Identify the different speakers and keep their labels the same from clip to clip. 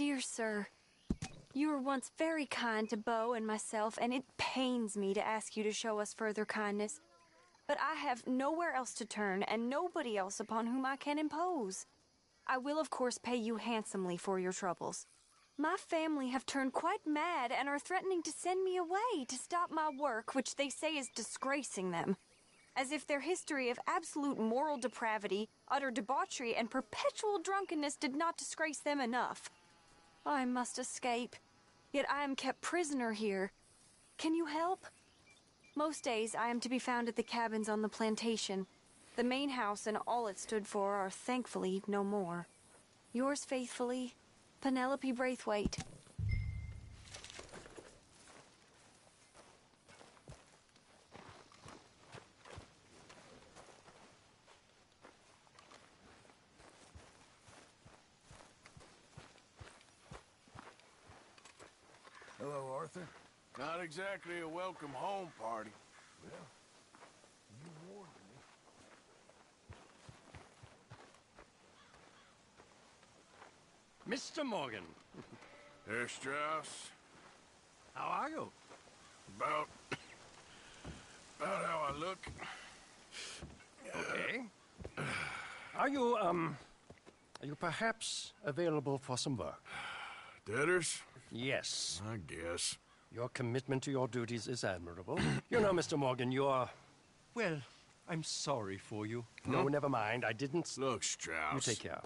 Speaker 1: Dear sir, you were once very kind to Beau and myself, and it pains me to ask you to show us further kindness. But I have nowhere else to turn, and nobody else upon whom I can impose. I will, of course, pay you handsomely for your troubles. My family have turned quite mad and are threatening to send me away to stop my work, which they say is disgracing them. As if their history of absolute moral depravity, utter debauchery, and perpetual drunkenness did not disgrace them enough. I must escape, yet I am kept prisoner here. Can you help? Most days I am to be found at the cabins on the plantation. The main house and all it stood for are thankfully no more. Yours faithfully, Penelope Braithwaite.
Speaker 2: Hello, Arthur.
Speaker 3: Not exactly a welcome home party.
Speaker 2: Well, you warned me.
Speaker 4: Mr. Morgan.
Speaker 3: Herr Strauss.
Speaker 4: How are you?
Speaker 3: About how I look.
Speaker 4: Okay. Are you perhaps available for some work?
Speaker 3: Debtors?
Speaker 4: Yes.
Speaker 3: I guess.
Speaker 4: Your commitment to your duties is admirable. You know, Mr. Morgan, you're... Well, I'm sorry for you. No, never mind. I didn't...
Speaker 3: Look, Strauss.
Speaker 4: You take care.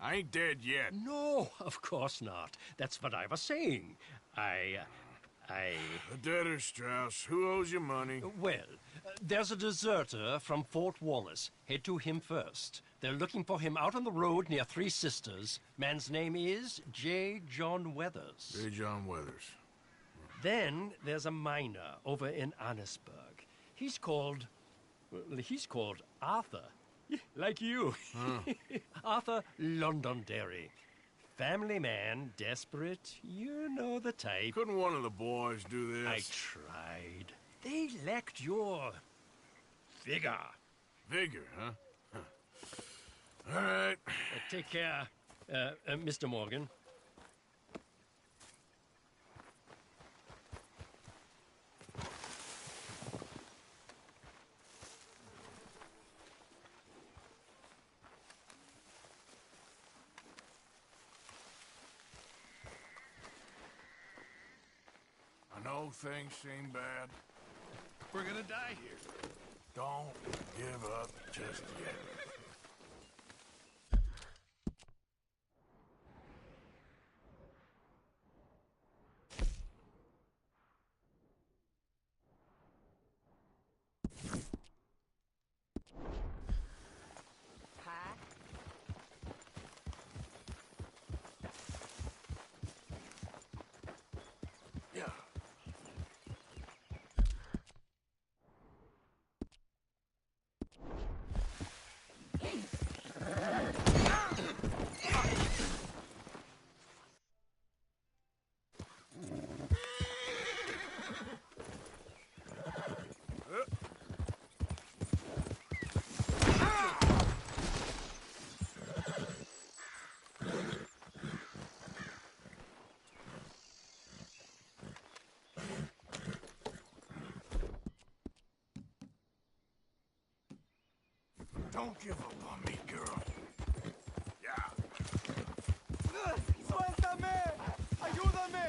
Speaker 3: I ain't dead yet.
Speaker 4: No, of course not. That's what I was saying.
Speaker 3: The debtors, Strauss. Who owes you money?
Speaker 4: Well, there's a deserter from Fort Wallace. Head to him first. They're looking for him out on the road near Three Sisters. Man's name is J. John Weathers.
Speaker 3: J. John Weathers.
Speaker 4: Then there's a miner over in Annesburg. He's called Arthur. Like you.
Speaker 3: Huh.
Speaker 4: Arthur Londonderry. Family man, desperate, you know the type.
Speaker 3: Couldn't one of the boys do this?
Speaker 4: I tried. They lacked your... vigor.
Speaker 3: Vigor, huh? All right.
Speaker 4: Take care, Mr. Morgan.
Speaker 3: I know things seem bad.
Speaker 2: We're gonna die here.
Speaker 3: Don't give up just yet. Yeah. Don't give up on me, girl. Yeah.
Speaker 2: ¡Suéltame! ¡Ayúdame!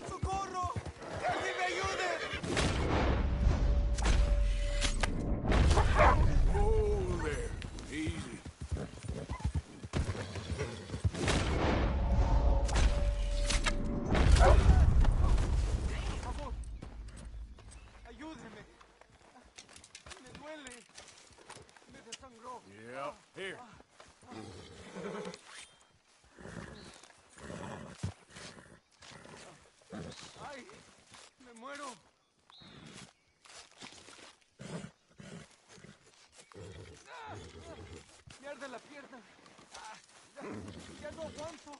Speaker 2: ¡Socorro! ¡Que alguien me ayude!
Speaker 3: Oh, there. Easy.
Speaker 2: Por favor, ayúdeme. Me duele. Me desangró.
Speaker 3: Yep. Here.
Speaker 2: ¡Ay! ¡Me muero! ¡Me arde la pierna! ¡Ya no aguanto!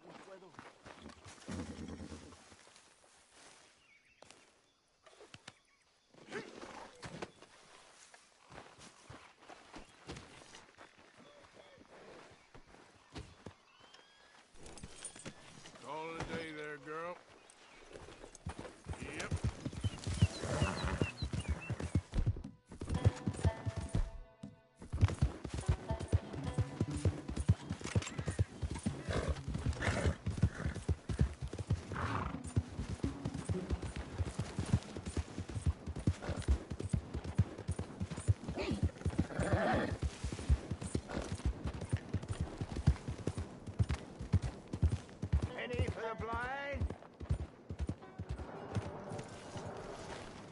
Speaker 2: No puedo.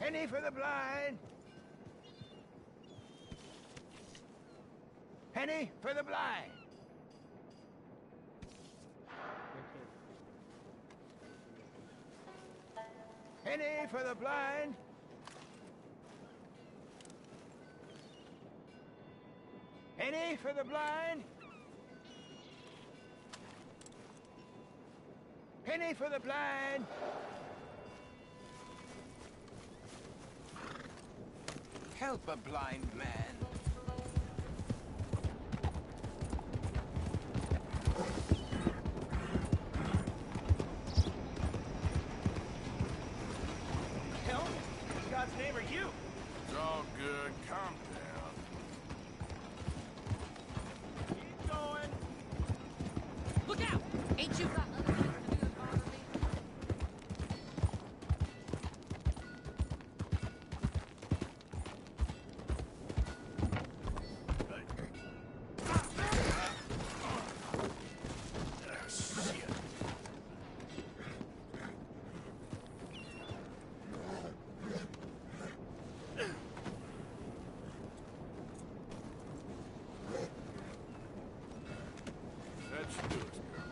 Speaker 2: Penny for the blind. Penny for the blind. Penny for the blind. Penny for the blind. Penny for the blind. Help a blind man. Help? In God's name, are you?
Speaker 3: It's all good. Calm down.
Speaker 2: Keep going.
Speaker 5: Look out! Ain't you got other things to do than bother me?
Speaker 3: Shit. That should do it, girl.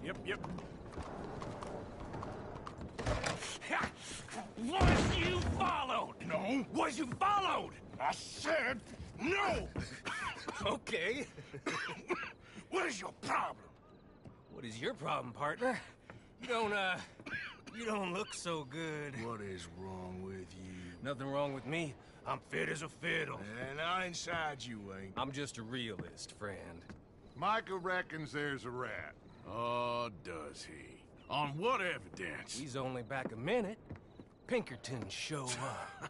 Speaker 3: Yep. Yep. Was you followed? No. Was you followed? I said no.
Speaker 6: Okay.
Speaker 3: What is your problem?
Speaker 6: What is your problem, partner? You don't look so good.
Speaker 3: What is wrong with you?
Speaker 6: Nothing wrong with me. I'm fit as a fiddle.
Speaker 3: And I inside you ain't.
Speaker 6: I'm just a realist, friend.
Speaker 7: Micah reckons there's a rat.
Speaker 3: Oh, does he? On what evidence?
Speaker 6: He's only back a minute. Pinkerton show up.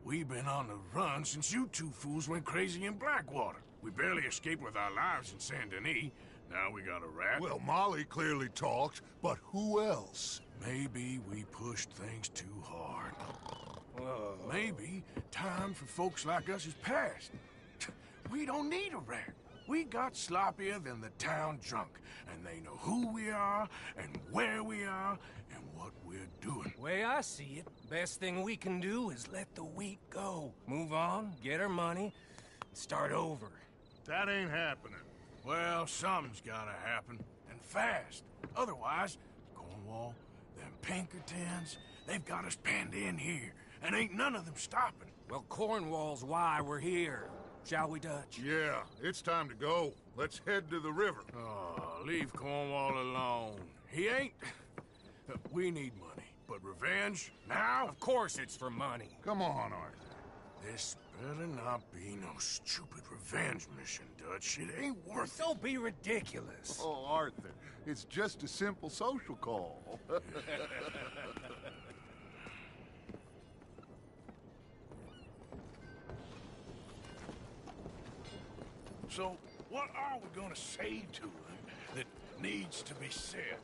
Speaker 3: We've been on the run since you two fools went crazy in Blackwater. We barely escaped with our lives in Saint Denis. Now we got a rat.
Speaker 7: Well, Molly clearly talked, but who else?
Speaker 3: Maybe we pushed things too hard.
Speaker 6: Whoa.
Speaker 3: Maybe time for folks like us is past. We don't need a rat. We got sloppier than the town drunk, and they know who we are, and where we are, and what we're doing.
Speaker 6: Way I see it, best thing we can do is let the week go. Move on, get our money, and start over.
Speaker 7: That ain't happening.
Speaker 3: Well, something's gotta happen, and fast. Otherwise, Cornwall, them Pinkertons, they've got us penned in here, and ain't none of them stopping.
Speaker 6: Well, Cornwall's why we're here. Shall we, Dutch?
Speaker 7: Yeah, it's time to go. Let's head to the river.
Speaker 3: Oh, leave Cornwall alone. He ain't... We need money, but revenge, now?
Speaker 6: Of course it's for money.
Speaker 7: Come on, Arthur.
Speaker 3: This better not be no stupid revenge mission, Dutch. It ain't worth it.
Speaker 6: Don't be ridiculous.
Speaker 7: Oh, Arthur, it's just a simple social call.
Speaker 3: So, what are we gonna say to him that needs to be said?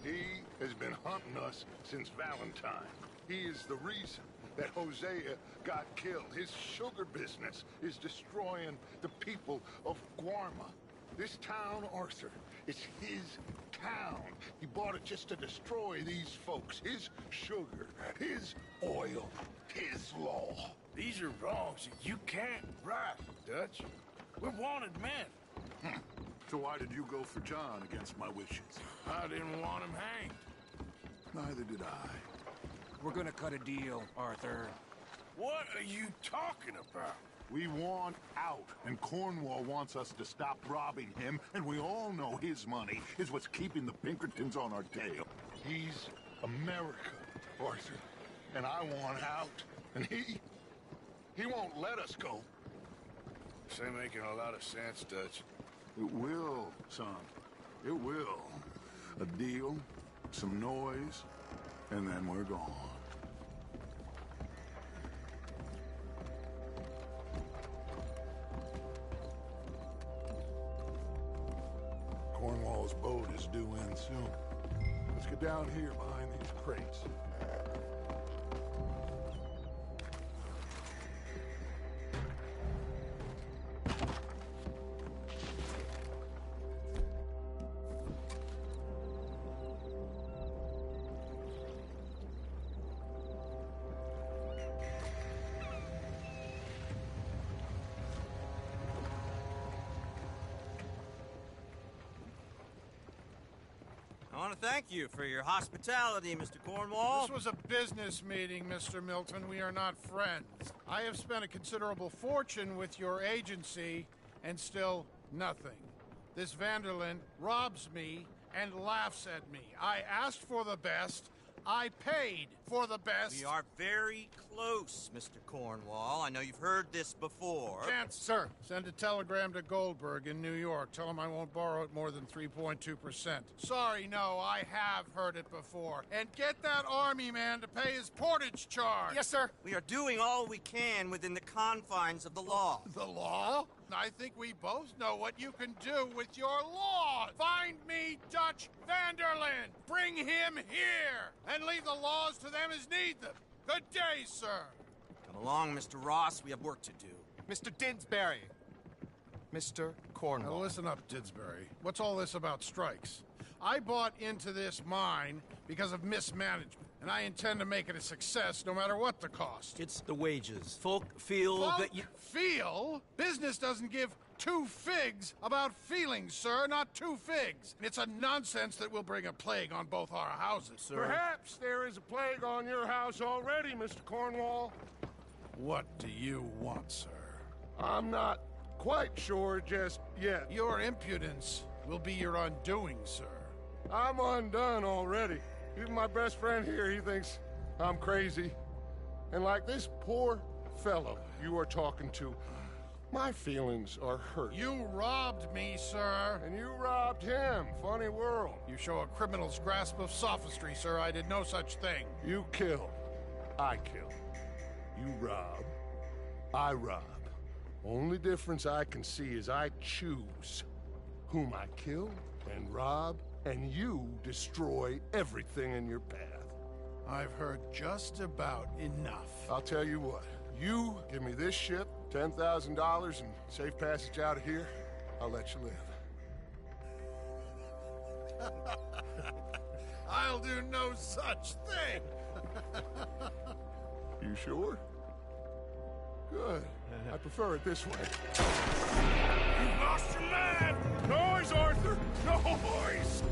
Speaker 7: He has been hunting us since Valentine. He is the reason that Hosea got killed. His sugar business is destroying the people of Guarma. This town, Arthur, it's his town. He bought it just to destroy these folks. His sugar, his oil, his law.
Speaker 3: These are wrongs that you can't right, Dutch. We're wanted men.
Speaker 7: So why did you go for John against my wishes?
Speaker 3: I didn't want him hanged.
Speaker 7: Neither did I.
Speaker 6: We're gonna cut a deal, Arthur.
Speaker 3: What are you talking about?
Speaker 7: We want out, and Cornwall wants us to stop robbing him, and we all know his money is what's keeping the Pinkertons on our tail. He's America, Arthur, and I want out, and he won't let us go.
Speaker 3: This ain't making a lot of sense, Dutch.
Speaker 7: It will, son. It will. A deal, some noise, and then we're gone. Cornwall's boat is due in soon. Let's get down here behind these crates.
Speaker 8: I want to thank you for your hospitality, Mr. Cornwall.
Speaker 9: This was a business meeting, Mr. Milton. We are not friends. I have spent a considerable fortune with your agency, and still nothing. This Vanderlyn robs me and laughs at me. I asked for the best. I paid for the best.
Speaker 8: We are very close, Mr. Cornwall. I know you've heard this before.
Speaker 9: Can't, sir. Send a telegram to Goldberg in New York. Tell him I won't borrow it more than 3.2%. Sorry, no, I have heard it before. And get that army man to pay his portage charge.
Speaker 2: Yes, sir.
Speaker 8: We are doing all we can within the confines of the law.
Speaker 9: The law? I think we both know what you can do with your law. Find me Dutch Vanderlyn. Bring him here. And leave the laws to them as need them. Good day, sir.
Speaker 8: Come along, Mr. Ross. We have work to do.
Speaker 2: Mr. Didsbury. Mr. Cornwall.
Speaker 9: Now listen up, Didsbury. What's all this about strikes? I bought into this mine because of mismanagement, and I intend to make it a success no matter what the cost.
Speaker 6: It's the wages. Folk feel that you...
Speaker 9: Feel? Business doesn't give two figs about feelings, sir, not two figs. It's a nonsense that will bring a plague on both our houses, sir.
Speaker 3: Perhaps there is a plague on your house already, Mr. Cornwall.
Speaker 9: What do you want, sir?
Speaker 3: I'm not quite sure just yet.
Speaker 9: Your impudence will be your undoing, sir.
Speaker 3: I'm undone already. Even my best friend here, he thinks I'm crazy. And like this poor fellow you are talking to, my feelings are hurt.
Speaker 9: You robbed me, sir.
Speaker 3: And you robbed him. Funny world.
Speaker 9: You show a criminal's grasp of sophistry, sir. I did no such thing.
Speaker 3: You kill. I kill. You rob. I rob. Only difference I can see is I choose whom I kill and rob, and you destroy everything in your path.
Speaker 9: I've heard just about enough.
Speaker 3: I'll tell you what. You give me this ship, $10,000, and safe passage out of here, I'll let you live.
Speaker 9: I'll do no such thing.
Speaker 3: You sure? Good. I prefer it this way. You've lost your man! Noise, Arthur! Noise!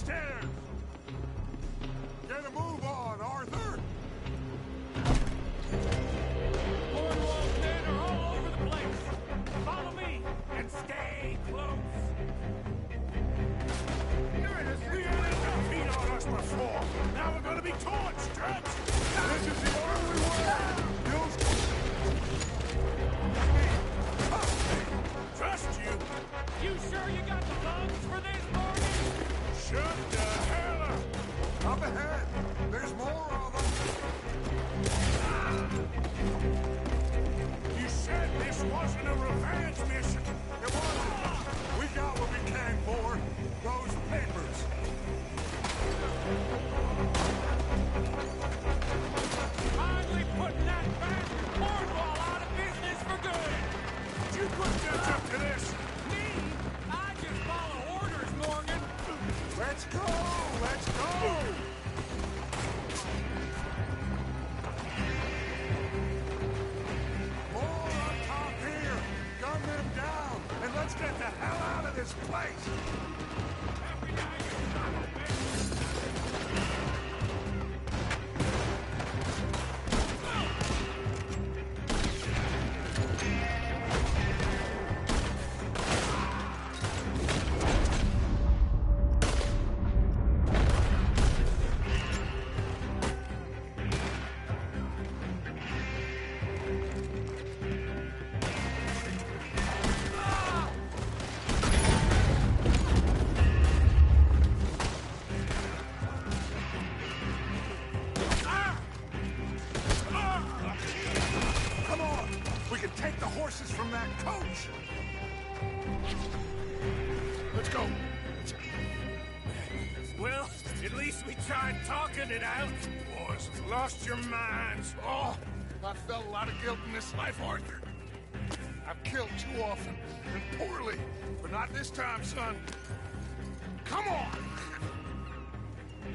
Speaker 7: stairs! Get a move on, Arthur!
Speaker 2: Cornwall's men are all over the place. Follow me and stay close.
Speaker 3: We ain't got beat on us before. Now we're gonna be torched, Dutch.
Speaker 7: This is the only way!
Speaker 3: Trust you.
Speaker 2: You sure you got the lungs for this, Morgan?
Speaker 3: Shut the hell up.
Speaker 7: Up ahead! There's more of them!
Speaker 3: You said this wasn't a revenge mission.
Speaker 7: It wasn't! We got what we came for. Those papers.
Speaker 2: Finally putting that bastard Cornwall out of business for good.
Speaker 3: Did you put Dutch up to this?
Speaker 2: Me? I just follow orders, Morgan.
Speaker 7: Let's go! Let's go! More on top here! Gun them down! And let's get the hell out of this place! Come on! We can take the horses from that coach!
Speaker 3: Let's go.
Speaker 2: Well, at least we tried talking it out.
Speaker 3: Boys, you've lost your minds.
Speaker 7: Oh, I felt a lot of guilt in this life, Arthur. I've killed too often, and poorly. But not this time, son. Come on!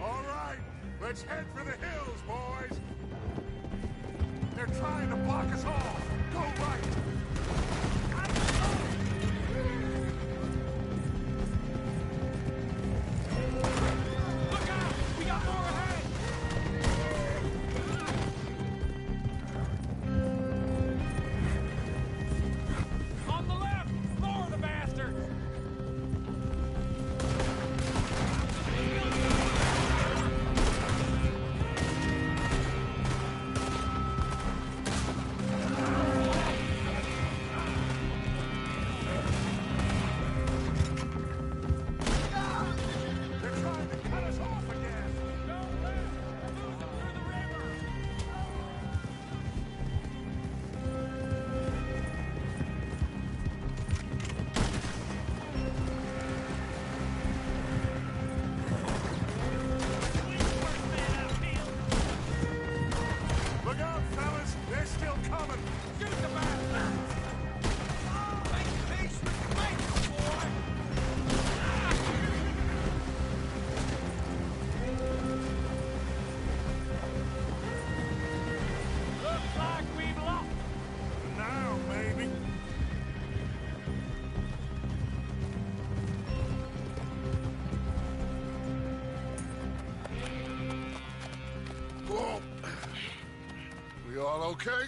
Speaker 7: All right, let's head for the hills, boys. They're trying to block us off. Go right.
Speaker 2: Look out! We got more ahead! On the left! More of the bastards!
Speaker 7: They're trying to cut us off again.
Speaker 2: Go left! Move them through the river!
Speaker 7: Look out, fellas. They're still coming.
Speaker 2: Shoot the bastards! Make peace with the Lakers, boy! Looks like we've lost.
Speaker 3: Now, maybe.
Speaker 7: Whoa. We all okay?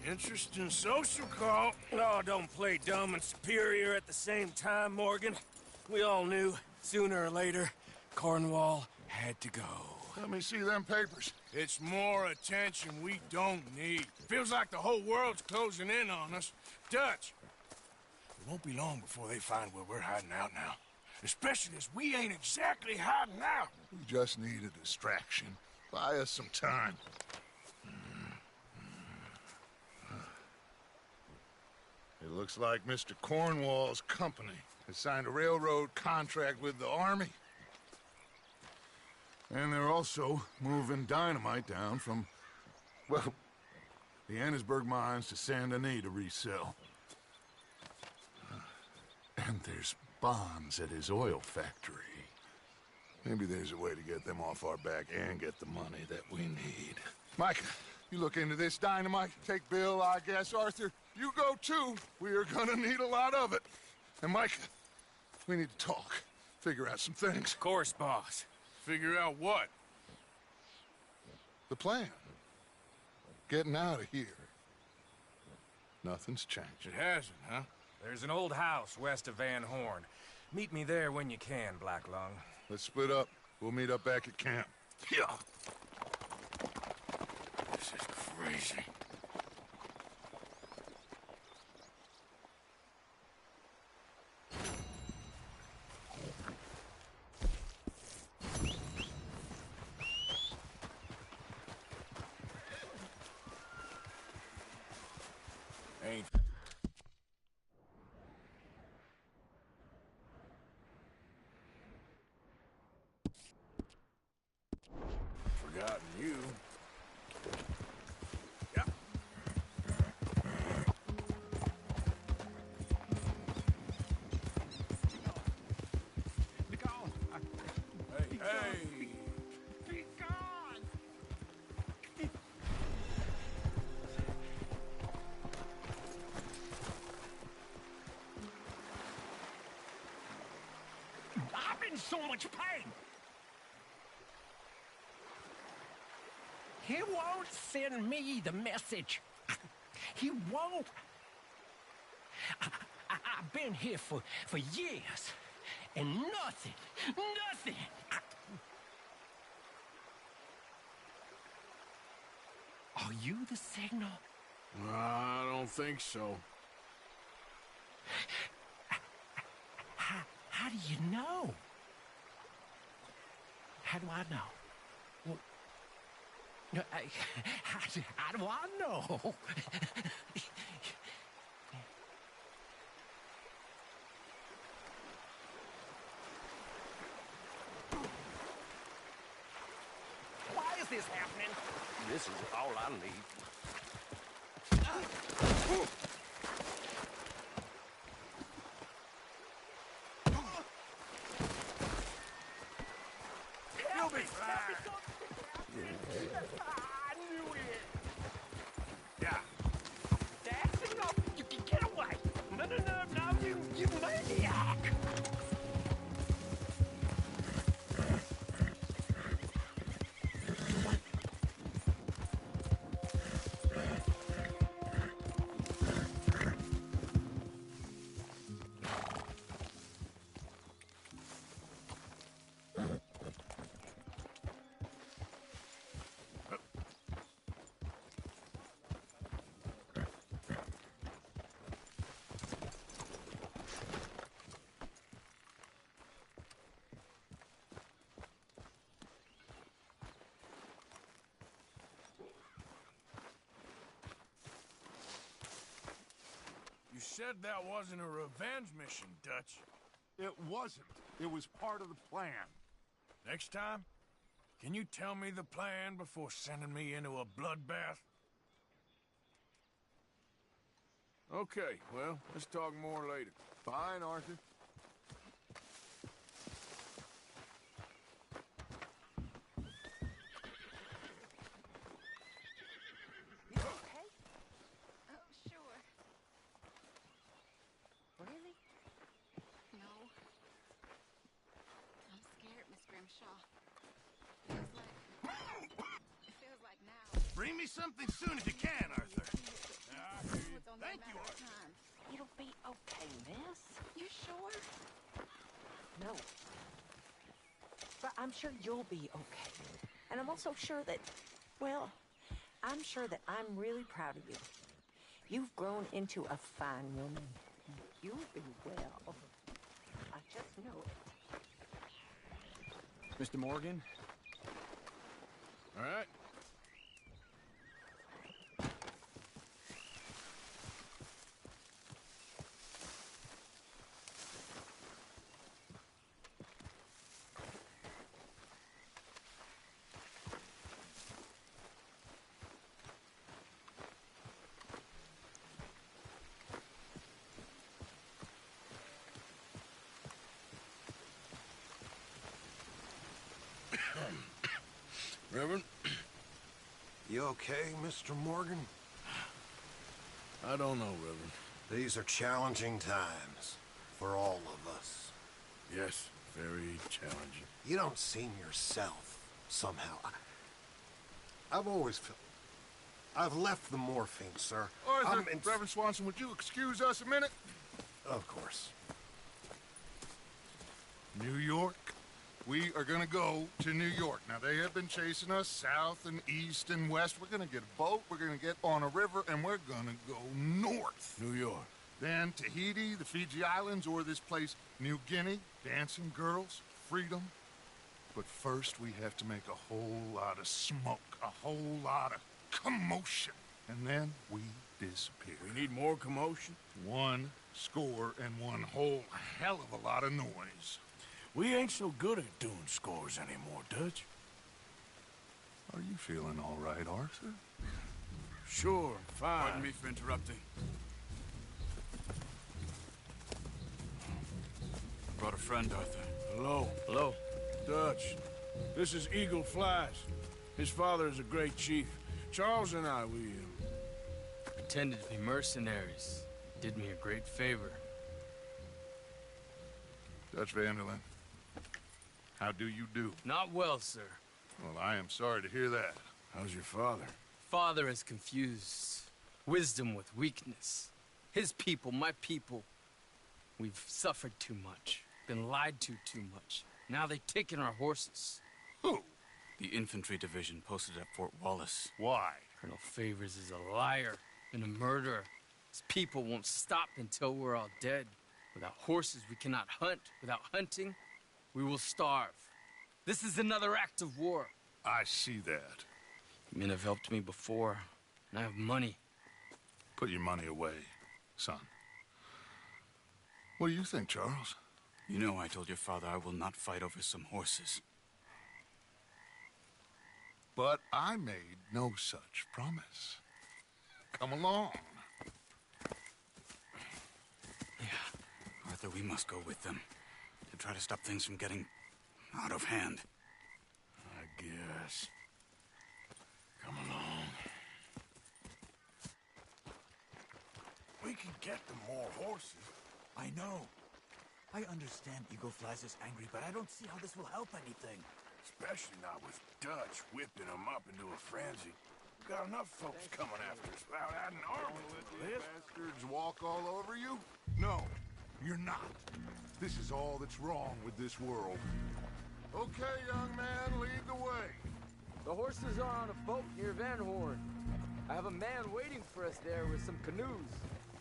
Speaker 3: Interesting social call.
Speaker 6: Oh, don't play dumb and superior at the same time, Morgan. We all knew, sooner or later, Cornwall had to go.
Speaker 7: Let me see them papers.
Speaker 3: It's more attention we don't need. Feels like the whole world's closing in on us. Dutch, it won't be long before they find where we're hiding out now. Especially as we ain't exactly hiding out.
Speaker 7: We just need a distraction. Buy us some time. It looks like Mr. Cornwall's company has signed a railroad contract with the Army. And they're also moving dynamite down from, well, the Annesburg mines to Saint Denis to resell. And there's bombs at his oil factory. Maybe there's a way to get them off our back and get the money that we need. Mike, you look into this dynamite. Take Bill, I guess. Arthur, you go too. We are gonna need a lot of it. And Mike, we need to talk. Figure out some things.
Speaker 6: Of course, boss.
Speaker 3: Figure out what?
Speaker 7: The plan. Getting out of here. Nothing's changed.
Speaker 3: It hasn't, huh?
Speaker 6: There's an old house west of Van Horn. Meet me there when you can, Black Lung.
Speaker 7: Let's split up. We'll meet up back at camp.
Speaker 3: Yeah. This is crazy. Ain't forgotten you. Yeah. Hey, hey.
Speaker 2: Be gone! I'm in so much pain! He won't send me the message. He won't. I've been here for years, and nothing. Are you the signal?
Speaker 3: I don't think so.
Speaker 2: How do you know? How do I know? Well, no, how do I know? Why is this happening?
Speaker 4: This is all I need.
Speaker 2: You'll be fine. I knew it.
Speaker 3: Yeah.
Speaker 2: That's enough. You can get away. No, you maniac.
Speaker 3: You said that wasn't a revenge mission, Dutch.
Speaker 7: It wasn't. It was part of the plan.
Speaker 3: Next time, can you tell me the plan before sending me into a bloodbath? Okay, well, let's talk more later.
Speaker 7: Fine, Arthur.
Speaker 5: You okay? Oh, sure. Really? No. I'm scared, Miss Grimshaw. It feels like now.
Speaker 3: Bring me something soon if you can, Arthur.
Speaker 5: It's only a
Speaker 3: Thank you,
Speaker 5: matter of
Speaker 3: Arthur.
Speaker 5: time.
Speaker 10: It'll be okay, miss.
Speaker 5: You sure?
Speaker 10: No. But I'm sure you'll be okay. And I'm also sure that, well, I'm sure that I'm really proud of you. You've grown into a fine woman. You'll be well. I just know it.
Speaker 11: Mr. Morgan?
Speaker 3: All right. Reverend?
Speaker 12: You okay, Mr. Morgan?
Speaker 3: I don't know, Reverend.
Speaker 12: These are challenging times for all of us.
Speaker 3: Yes, very challenging.
Speaker 12: You don't seem yourself, somehow. I've always felt... I've left the morphine, sir.
Speaker 7: Arthur, Reverend Swanson, would you excuse us a minute?
Speaker 12: Of course.
Speaker 7: New York. We are gonna go to New York. Now, they have been chasing us south and east and west. We're gonna get a boat, we're gonna get on a river, and we're gonna go north.
Speaker 3: New York.
Speaker 7: Then Tahiti, the Fiji Islands, or this place, New Guinea, dancing girls, freedom. But first, we have to make a whole lot of smoke, a whole lot of commotion. And then we disappear.
Speaker 3: We need more commotion?
Speaker 7: 1 score and 1 whole hell of a lot of noise.
Speaker 3: We ain't so good at doing scores anymore, Dutch.
Speaker 7: Are you feeling all right, Arthur?
Speaker 3: Sure, fine.
Speaker 2: Pardon me for interrupting. Brought a friend, Arthur.
Speaker 3: Hello.
Speaker 2: Hello.
Speaker 3: Dutch. This is Eagle Flies. His father is a great chief. Charles and I, we
Speaker 11: pretended to be mercenaries. Did me a great favor.
Speaker 7: Dutch Vanderlyn, how do you do?
Speaker 11: Not well, sir.
Speaker 7: Well, I am sorry to hear that.
Speaker 3: How's your father?
Speaker 11: Father has confused wisdom with weakness. His people, my people, we've suffered too much. Been lied to too much. Now they've taken our horses.
Speaker 7: Who?
Speaker 2: The infantry division posted at Fort Wallace.
Speaker 7: Why?
Speaker 11: Colonel Favors is a liar and a murderer. His people won't stop until we're all dead. Without horses, we cannot hunt. Without hunting, we will starve. This is another act of war.
Speaker 7: I see that.
Speaker 11: Men have helped me before, and I have money.
Speaker 7: Put your money away, son. What do you think, Charles?
Speaker 2: You know I told your father I will not fight over some horses.
Speaker 7: But I made no such promise. Come along.
Speaker 2: Yeah. Arthur, we must go with them to try to stop things from getting out of hand.
Speaker 3: I guess. Come along. We can get them more horses.
Speaker 13: I know. I understand Eagle Flies is angry, but I don't see how this will help anything.
Speaker 3: Especially not with Dutch whipping them up into a frenzy. We've got enough folks coming after us without adding armor to this.
Speaker 7: Bastards walk all over you? No, you're not. This is all that's wrong with this world. Okay, young man, lead the way.
Speaker 11: The horses are on a boat near Van Horn. I have a man waiting for us there with some canoes.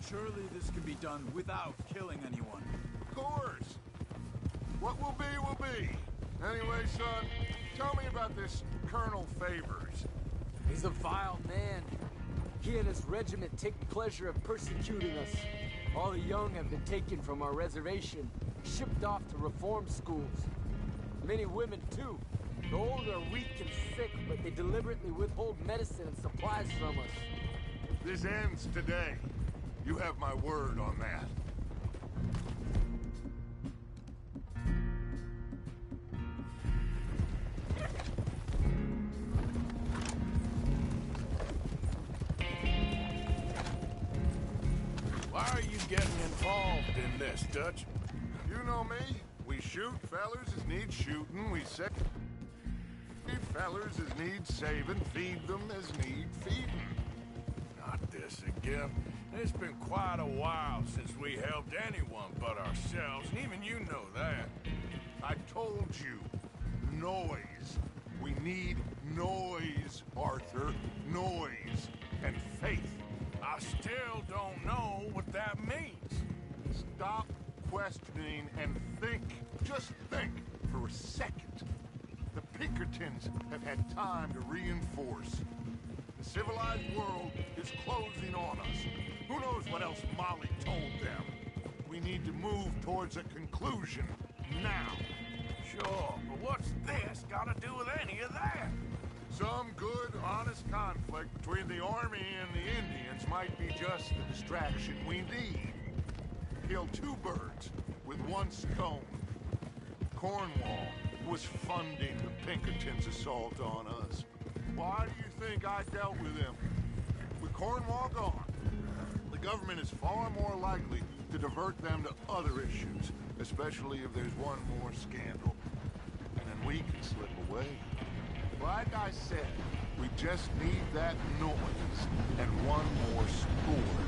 Speaker 13: Surely this can be done without killing anyone.
Speaker 7: Of course. What will be. Anyway, son, tell me about this Colonel Favors.
Speaker 11: He's a vile man. He and his regiment take pleasure of persecuting us. All the young have been taken from our reservation, shipped off to reform schools. Many women, too. The old are weak and sick, but they deliberately withhold medicine and supplies from us.
Speaker 7: This ends today. You have my word on that.
Speaker 3: Why are you getting involved in this, Dutch?
Speaker 7: You know me. We shoot fellers as need shooting. We save fellers as need saving. Feed them as need feeding.
Speaker 3: Not this again. It's been quite a while since we helped anyone but ourselves, and even you know that.
Speaker 7: I told you. Noise. We need noise, Arthur. Noise. And faith.
Speaker 3: I still don't know what that means.
Speaker 7: Stop questioning and think. Just think for a second. The Pinkertons have had time to reinforce. The civilized world is closing on us. Who knows what else Molly told them? We need to move towards a conclusion now.
Speaker 3: Sure, but what's this got to do with any of that?
Speaker 7: Some good, honest conflict between the army and the Indians might be just the distraction we need. Kill 2 birds with 1 stone. Cornwall was funding the Pinkertons' assault on us. Why do you think I dealt with him? With Cornwall gone, the government is far more likely to divert them to other issues, especially if there's one more scandal. And then we can slip away. Like I said, we just need that noise and one more score.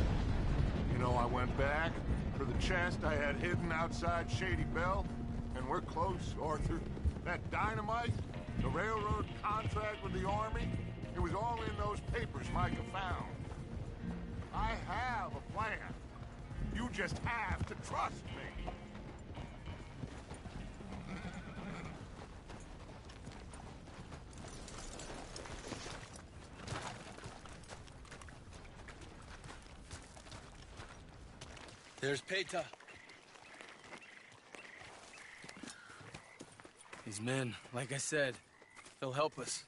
Speaker 7: You know, I went back for the chest I had hidden outside Shady Belle, and we're close, Arthur. That dynamite, the railroad contract with the Army, it was all in those papers Micah found. I have a plan. You just have to trust me.
Speaker 11: There's Peta. These men, like I said, they'll help us.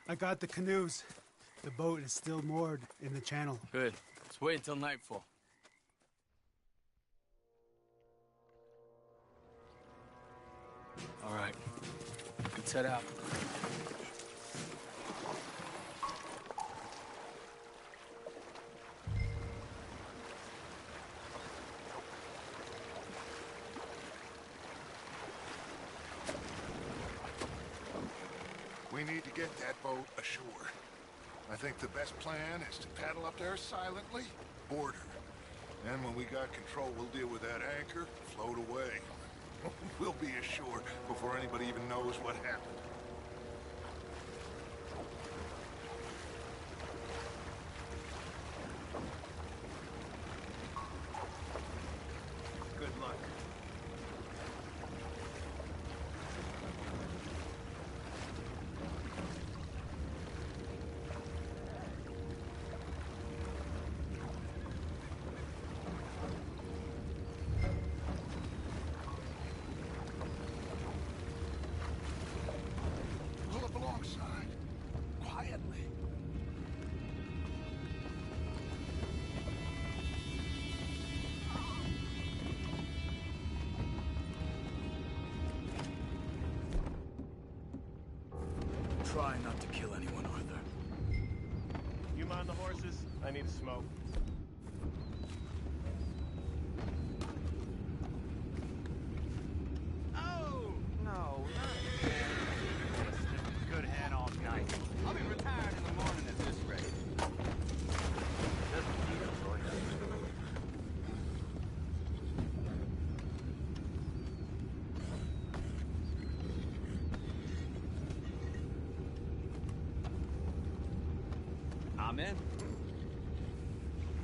Speaker 14: I got the canoes. The boat is still moored in the channel.
Speaker 11: Good. Let's wait until nightfall. All right. Let's head out.
Speaker 7: We need to get that boat ashore. I think the best plan is to paddle up there silently, board her. Then when we got control, we'll deal with that anchor, float away. We'll be ashore before anybody even knows what happened.
Speaker 3: Good luck.
Speaker 7: Pull up alongside, quietly.
Speaker 11: Try not to kill anyone, Arthur.
Speaker 15: You mind the horses? I need a smoke.
Speaker 16: Oh! No, good hand off night. I'll be retired in the morning at this rate. Doesn't need a Troy, does it? I'm in.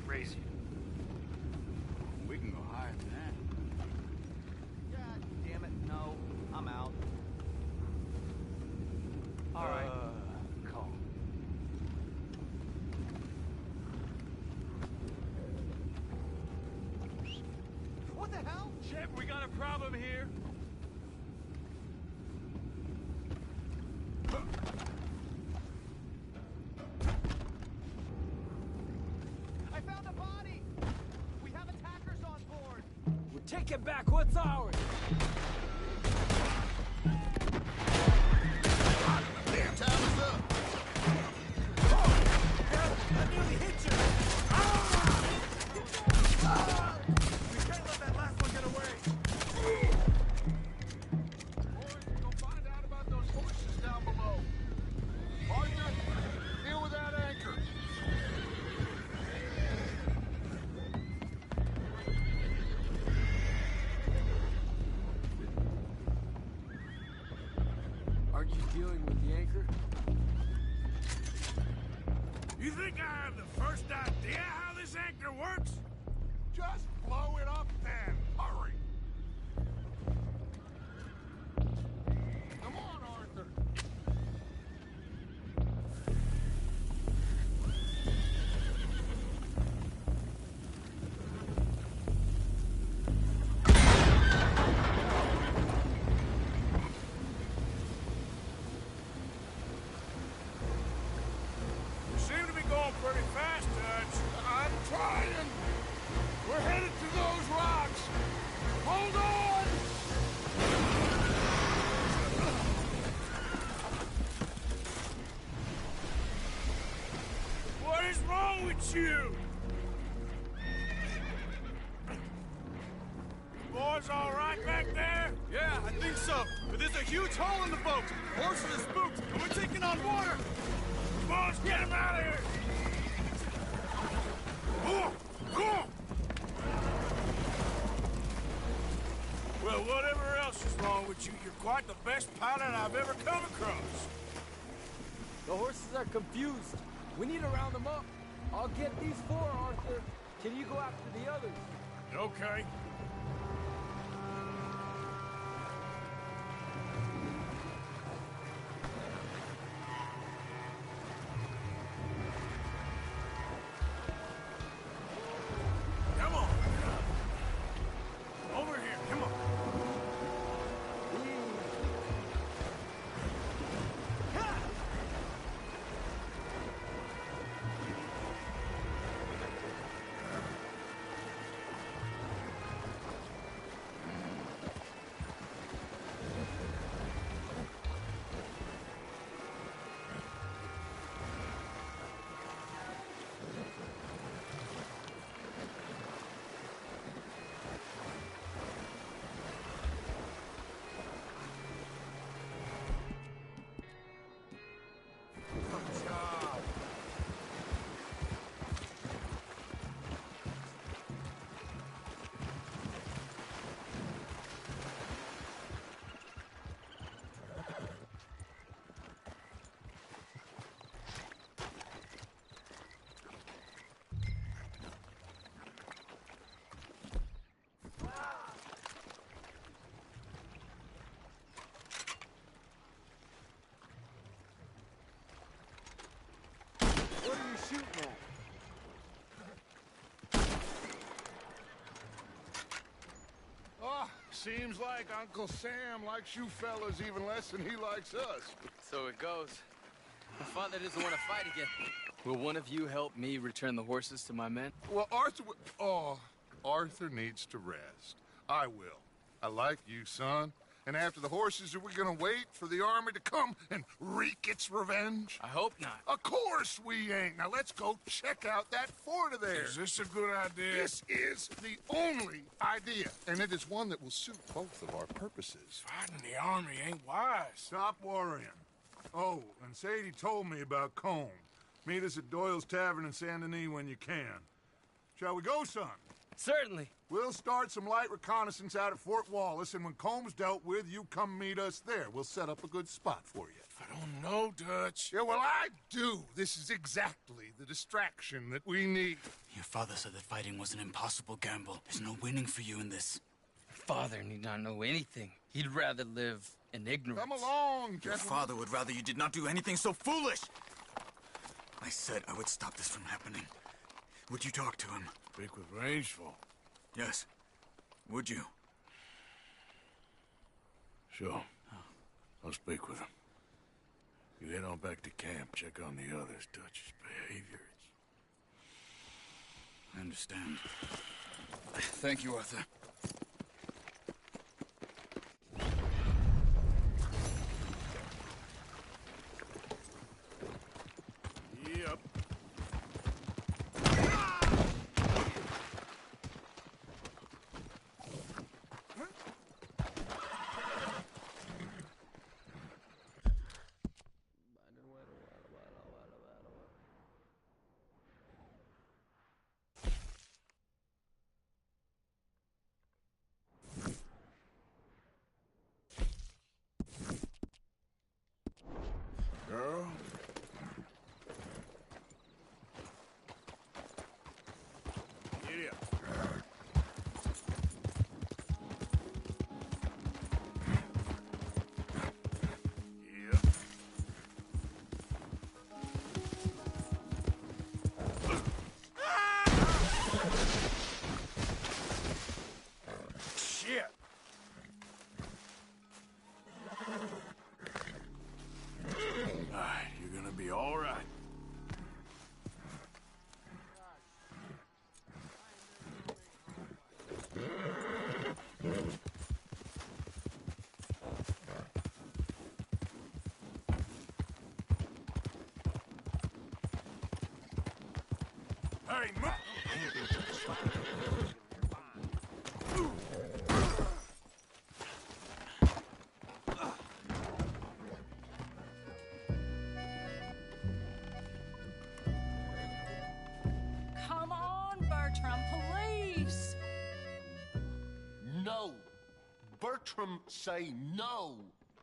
Speaker 16: Raise you. We can go higher than that. God damn it, no. I'm out. All right. Calm.
Speaker 15: What the hell? Shit, we got a problem here.
Speaker 16: I found a body! We have attackers on board!
Speaker 11: We're taking back what's ours!
Speaker 7: Damn, time is up!
Speaker 15: I nearly hit you! We can't let that last one get away!
Speaker 7: Boys, go find out about those horses down below. Arthur, deal with that anchor.
Speaker 11: Aren't you dealing with the anchor?
Speaker 3: You think I have the first idea how this anchor works?
Speaker 7: Just blow it up then. Hurry. Come on, Arthur.
Speaker 3: You seem to be going pretty fast, Dutch.
Speaker 7: I'm trying. We're headed to those rocks. Hold on.
Speaker 3: What is wrong with you? fellas all right back there?
Speaker 15: Yeah, I think so. But there's a huge hole in the boat. Horses are spooked, and we're taking on water.
Speaker 3: Come on, let's get him out of here. Come on. Well, whatever else is wrong with you, you're quite the best pilot I've ever come across.
Speaker 11: The horses are confused. We need to round them up. I'll get these four, Arthur. Can you go after the others?
Speaker 3: Okay. Come on. Over here, come on.
Speaker 11: What are you shooting at?
Speaker 7: Oh, seems like Uncle Sam likes you fellas even less than he likes us.
Speaker 17: So it goes. My father doesn't want to fight again. Will one of you help me return the horses to my men?
Speaker 7: Well, Arthur needs to rest. I will. I like you, son. And after the horses, are we gonna wait for the army to come and wreak its revenge?
Speaker 17: I hope not.
Speaker 7: Of course we ain't. Now let's go check out that fort of theirs.
Speaker 3: Is this a good idea?
Speaker 7: This is the only idea, and it is one that will suit both of our purposes.
Speaker 3: Fighting the army ain't wise.
Speaker 18: Stop worrying. Oh, and Sadie told me about Combe. Meet us at Doyle's Tavern in Saint Denis when you can. Shall we go, son?
Speaker 17: Certainly.
Speaker 18: We'll start some light reconnaissance out at Fort Wallace, and when Combs dealt with, you come meet us there. We'll set up a good spot for you.
Speaker 3: I don't know, Dutch.
Speaker 7: Yeah, well, I do. This is exactly the distraction that we need.
Speaker 13: Your father said that fighting was an impossible gamble. There's no winning for you in this.
Speaker 17: Father need not know anything. He'd rather live in ignorance.
Speaker 7: Come along,
Speaker 13: Your
Speaker 7: gentlemen.
Speaker 13: father would rather you did not do anything so foolish. I said I would stop this from happening. Would you talk to him?
Speaker 3: Speak with Rangeful.
Speaker 13: Yes. Would you?
Speaker 3: Sure. I'll speak with him. You head on back to camp, check on the others, Dutch's behavior.
Speaker 13: I understand. Thank you, Arthur.
Speaker 3: Yep. Girl. Giddy up. Yep. Shit. You're gonna be all right. Hey,
Speaker 12: Bertram say no.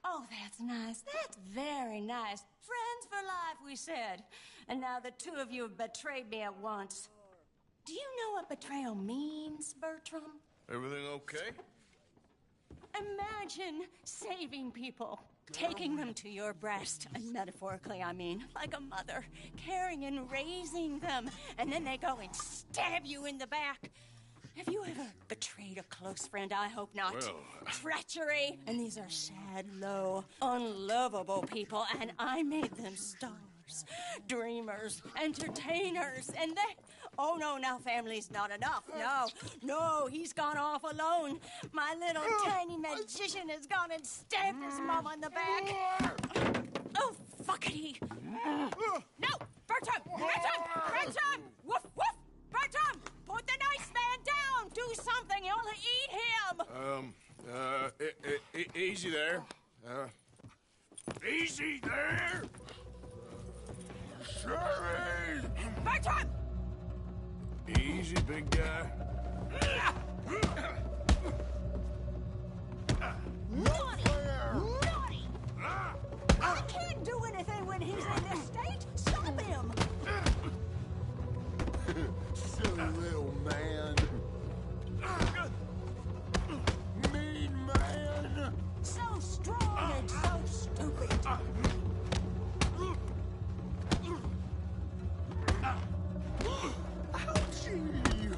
Speaker 19: Oh, that's nice. That's very nice. Friends for life, we said. And now the two of you have betrayed me at once. Do you know what betrayal means, Bertram?
Speaker 6: Everything okay?
Speaker 19: Imagine saving people, taking them to your breast, and metaphorically, I mean, like a mother, caring and raising them, and then they go and stab you in the back. Have you ever betrayed a close friend? I hope not.
Speaker 6: Well,
Speaker 19: Treachery. And these are sad, low, unlovable people, and I made them stars, dreamers, entertainers, and they... Oh, no, now family's not enough. No, he's gone off alone. My little tiny magician has gone and stabbed his mama in the back. Oh, fuckity. No, Bertram! Bertram! Woof, woof! Bertram! Put the nice man down! Do something! You'll eat him!
Speaker 6: Easy there. Easy there! Sherry!
Speaker 19: Bertram!
Speaker 3: Easy, big guy.
Speaker 19: Naughty! Naughty! I can't do anything when he's in this state! Stop him!
Speaker 12: Silly little man. Mean man.
Speaker 19: So strong and so stupid.
Speaker 12: Ouchie!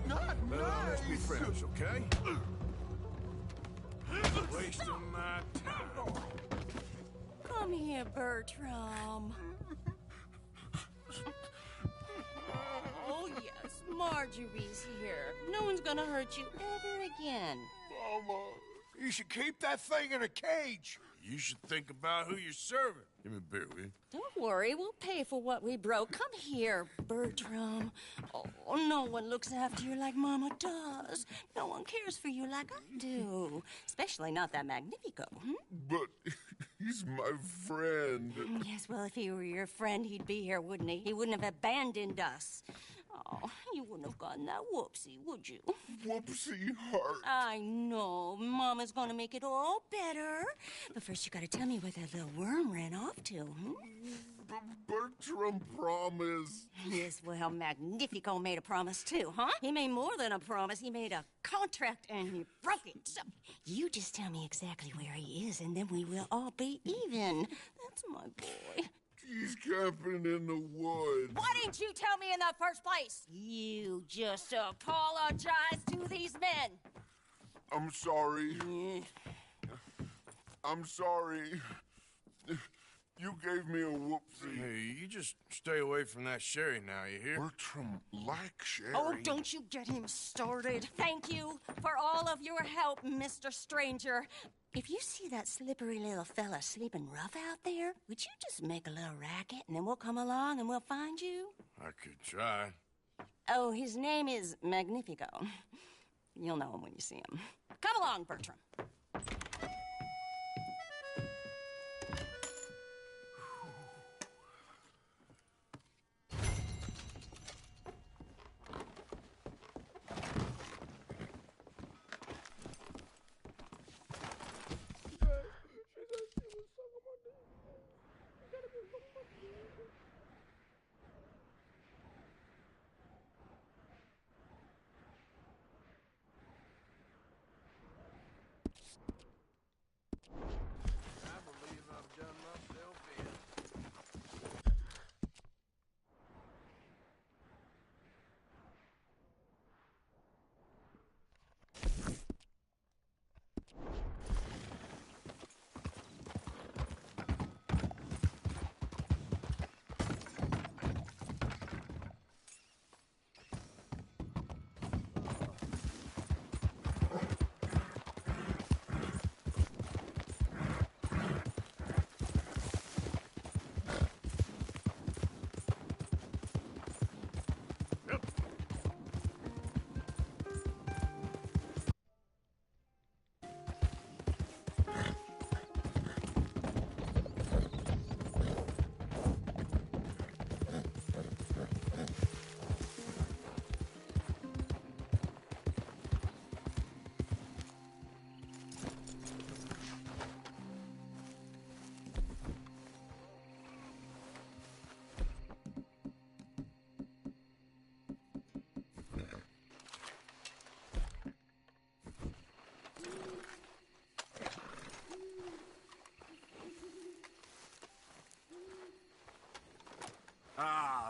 Speaker 12: Not nice.
Speaker 3: Let's be friends, okay? Wasting my time.
Speaker 19: Come here, Bertram. Oh, yes, Marjorie's here. No one's gonna hurt you ever again.
Speaker 12: Mama, you should keep that thing in a cage.
Speaker 6: You should think about who you're serving. Give me a beer, will you?
Speaker 19: Don't worry, we'll pay for what we broke. Come here, Bertram. Oh, no one looks after you like Mama does. No one cares for you like I do. Especially not that Magnifico.
Speaker 12: But he's my friend.
Speaker 19: Yes, well, if he were your friend, he'd be here, wouldn't he? He wouldn't have abandoned us. Oh, you wouldn't have gotten that whoopsie, would you?
Speaker 12: Whoopsie heart.
Speaker 19: I know. Mama's gonna make it all better. But first, you gotta tell me where that little worm ran off to,
Speaker 12: Bertram promised.
Speaker 19: Yes, well, Magnifico made a promise, too, huh? He made more than a promise. He made a contract, and he broke it. So, you just tell me exactly where he is, and then we will all be even. That's my boy.
Speaker 12: He's camping in the woods.
Speaker 19: Why didn't you tell me in the first place? You just apologize to these men.
Speaker 12: I'm sorry. I'm sorry. You gave me a whoopsie.
Speaker 6: Hey, you just stay away from that Sherry now, you hear?
Speaker 12: Bertram likes Sherry.
Speaker 19: Oh, don't you get him started. Thank you for all of your help, Mr. Stranger. If you see that slippery little fella sleeping rough out there, would you just make a little racket and then we'll come along and we'll find you?
Speaker 6: I could try.
Speaker 19: Oh, his name is Magnifico. You'll know him when you see him. Come along, Bertram.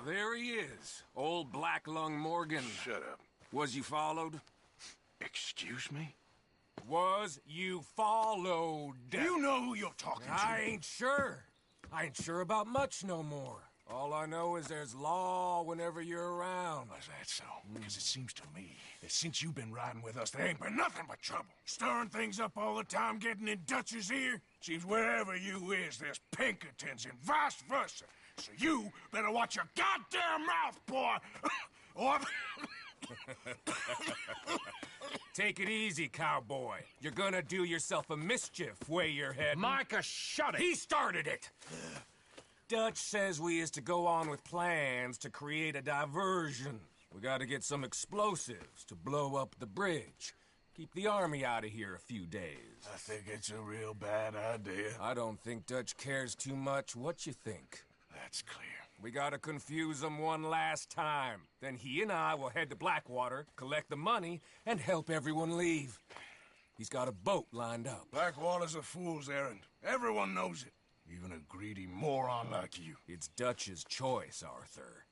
Speaker 6: there he is. Old Black Lung Morgan.
Speaker 3: Shut up.
Speaker 6: Was you followed?
Speaker 3: Excuse me?
Speaker 6: Was you followed?
Speaker 3: You know who you're talking to.
Speaker 6: I ain't sure. I ain't sure about much no more. All I know is there's law whenever you're around.
Speaker 3: Is that so? Because it seems to me that since you've been riding with us, there ain't been nothing but trouble. Stirring things up all the time, getting in Dutch's ear. Seems wherever you is, there's Pinkertons and vice versa. So you better watch your goddamn mouth, boy! Or...
Speaker 6: Take it easy, cowboy. You're gonna do yourself a mischief way you're heading.
Speaker 4: Micah, shut it!
Speaker 6: He started it! Dutch says we is to go on with plans to create a diversion. We gotta get some explosives to blow up the bridge. Keep the army out of here a few days.
Speaker 3: I think it's a real bad idea.
Speaker 6: I don't think Dutch cares too much what you think.
Speaker 3: That's clear.
Speaker 6: We gotta confuse him one last time. Then he and I will head to Blackwater, collect the money, and help everyone leave. He's got a boat lined up.
Speaker 3: Blackwater's a fool's errand. Everyone knows it. Even a greedy moron like you.
Speaker 6: It's Dutch's choice, Arthur.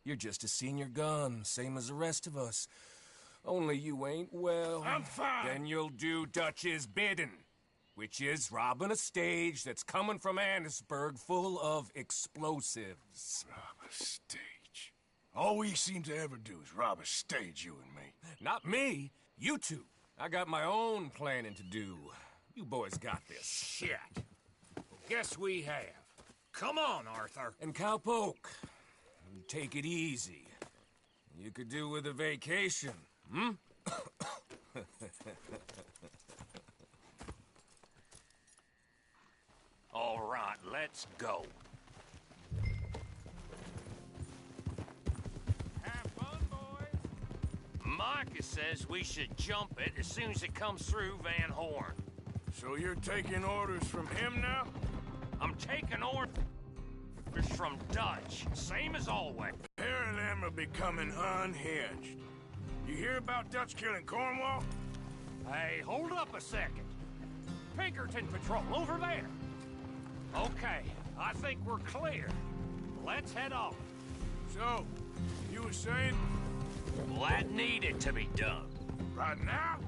Speaker 6: You're just a senior gun, same as the rest of us. Only you ain't well.
Speaker 3: I'm fine.
Speaker 6: Then you'll do Dutch's bidding, which is robbing a stage that's coming from Annisburg full of explosives.
Speaker 3: Rob a stage? All we seem to ever do is rob a stage, you and me.
Speaker 6: Not me. You two. I got my own planning to do. You boys got this.
Speaker 4: Shit. Guess we have. Come on, Arthur.
Speaker 6: And Cowpoke, take it easy. You could do with a vacation, hmm?
Speaker 4: All right, let's go.
Speaker 2: Have fun, boys.
Speaker 4: Micah says we should jump it as soon as it comes through Van Horn.
Speaker 3: So you're taking orders from him now?
Speaker 4: I'm taking orders from Dutch, same as always.
Speaker 3: The pair of them are becoming unhinged. You hear about Dutch killing Cornwall?
Speaker 4: Hey, hold up a second. Pinkerton Patrol, over there. Okay, I think we're clear. Let's head off.
Speaker 3: So, you were saying?
Speaker 4: Well, that needed to be done.
Speaker 3: Right now?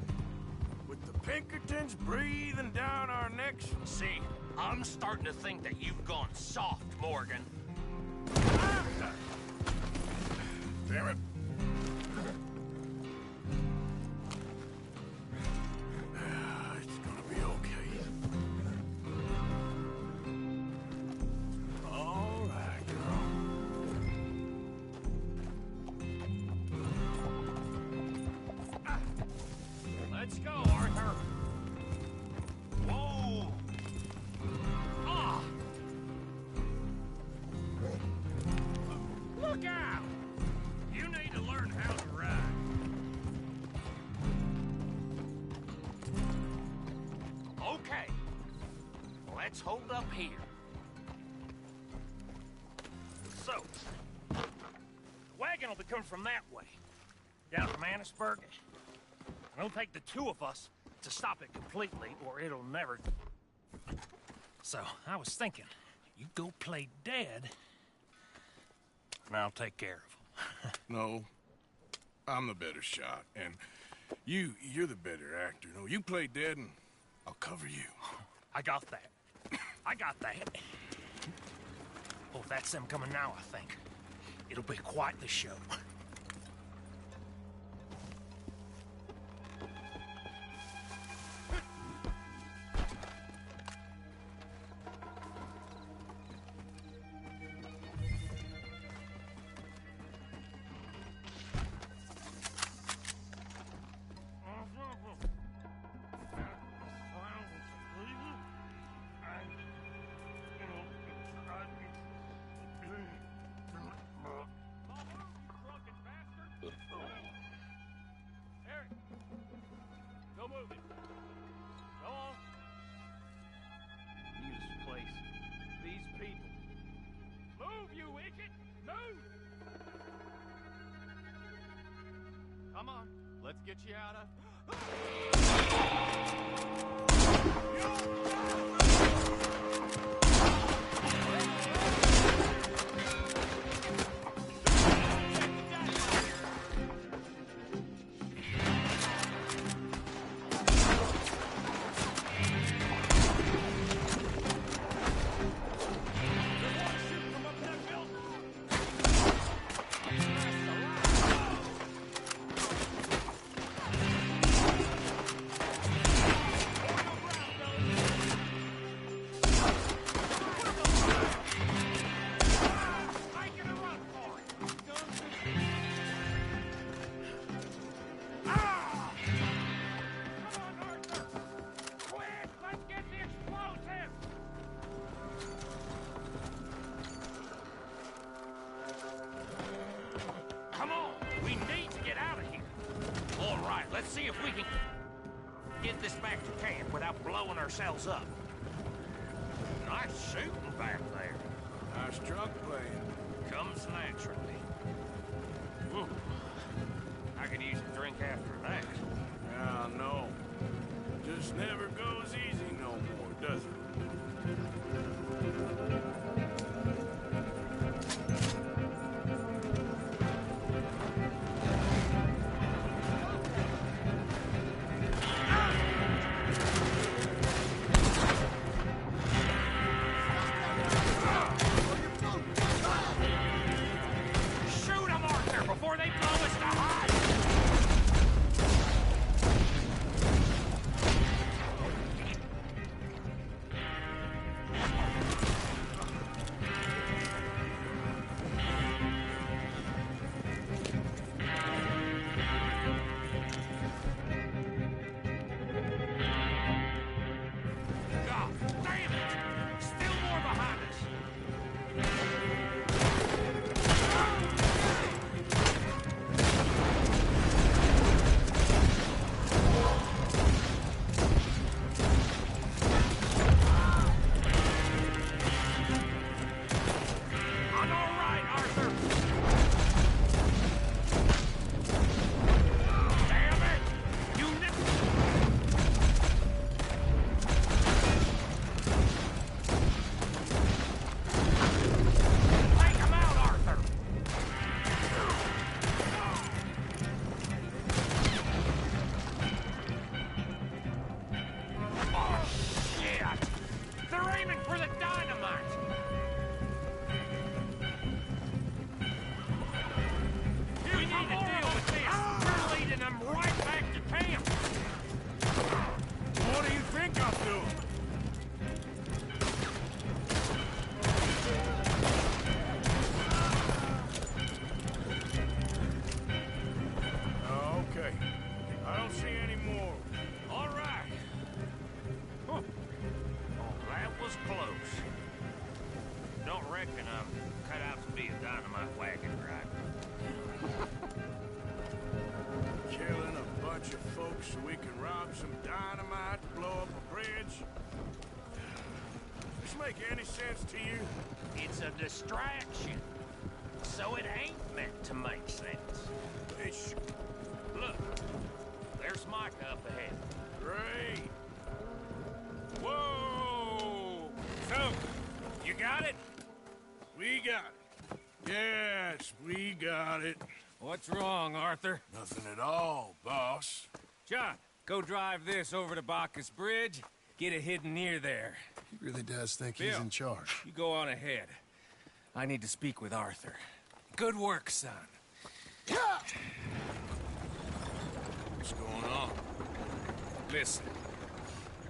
Speaker 3: With the Pinkertons breathing down our necks?
Speaker 4: See, I'm starting to think that you've gone soft, Morgan.
Speaker 3: Damn it. It's gonna be okay. All right, girl.
Speaker 4: Let's go, Arthur. Whoa! Ah! Look out! You need to learn how to ride. Okay. Let's hold up here. So, the wagon will be coming from that way. Down from Annisburg. It'll take the two of us to stop it completely, or it'll never... So, I was thinking, you go play dead, and I'll take care of him.
Speaker 3: No, I'm the better shot, and you're the better actor. No, you play dead, and I'll cover you.
Speaker 4: I got that. I got that. Oh, that's them coming now, I think. It'll be quite the show.
Speaker 2: Go move it. Go on. This place. These people. Move, you idiot! Move!
Speaker 16: Come on, let's get you out of...
Speaker 4: see if we can get this back to camp without blowing ourselves up. Nice shooting back there.
Speaker 3: Nice truck playing.
Speaker 4: Comes naturally. Whew. I could use a drink after that.
Speaker 3: Yeah, I know. Just never goes easy no more, does it?
Speaker 4: Shoot 'em, Arthur, before they blow us to hide! God damn it! Still more behind us! I'm all right, Arthur. Damn it! You take him out, Arthur. Oh shit! They're aiming for the dynamite. We need to deal with this. We're leading them right back to camp.
Speaker 3: What do you think I'm doing? Okay. I don't see any more.
Speaker 4: All right. Huh. Oh, that was close. Don't reckon I'm cut out to be a dynamite wagon driver.
Speaker 3: Killing a bunch of folks so we can rob some dynamite to blow up a bridge. This make any sense to you?
Speaker 4: It's a distraction. So it ain't meant to make sense.
Speaker 3: Ish.
Speaker 4: Look, there's Micah up ahead.
Speaker 3: Great. Whoa!
Speaker 4: So, you got it?
Speaker 3: We got it. Yes, we got it.
Speaker 6: What's wrong, Arthur?
Speaker 3: Nothing at all, boss.
Speaker 6: John, go drive this over to Bacchus Bridge. Get it hidden near there.
Speaker 12: He really does think he's
Speaker 6: Bill,
Speaker 12: in charge.
Speaker 6: You go on ahead. I need to speak with Arthur. Good work, son.
Speaker 3: What's going on?
Speaker 6: Listen,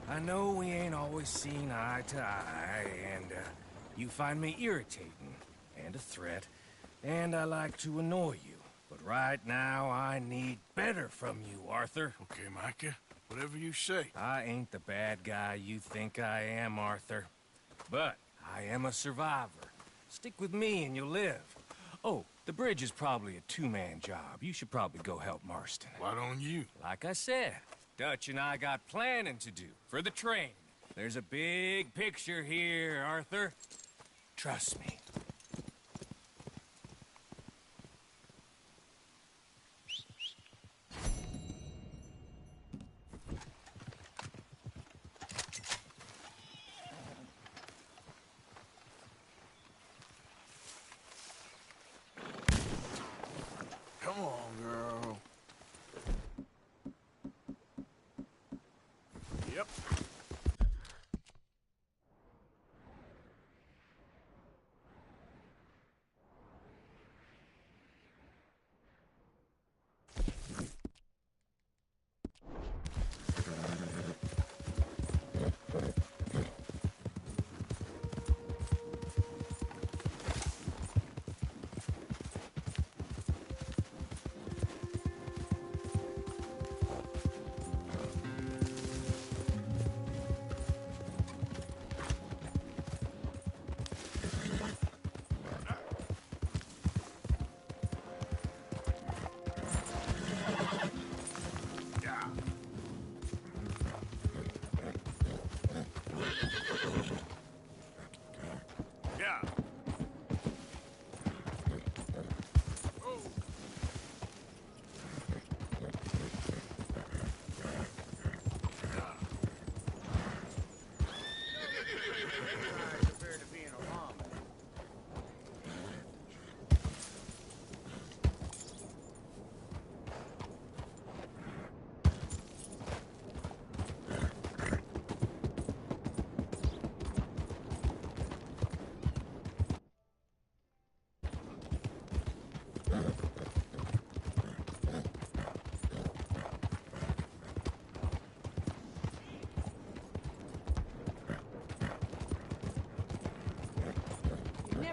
Speaker 6: I know we ain't always seen eye to eye, and you find me irritating and a threat, and I like to annoy you. But right now, I need better from you, Arthur.
Speaker 3: Okay, Micah. Whatever you say.
Speaker 6: I ain't the bad guy you think I am, Arthur. But I am a survivor. Stick with me and you'll live. Oh, the bridge is probably a two-man job. You should probably go help Marston.
Speaker 3: Why don't you?
Speaker 6: Like I said, Dutch and I got planning to do for the train. There's a big picture here, Arthur. Trust me.
Speaker 3: Come on, girl. Yep.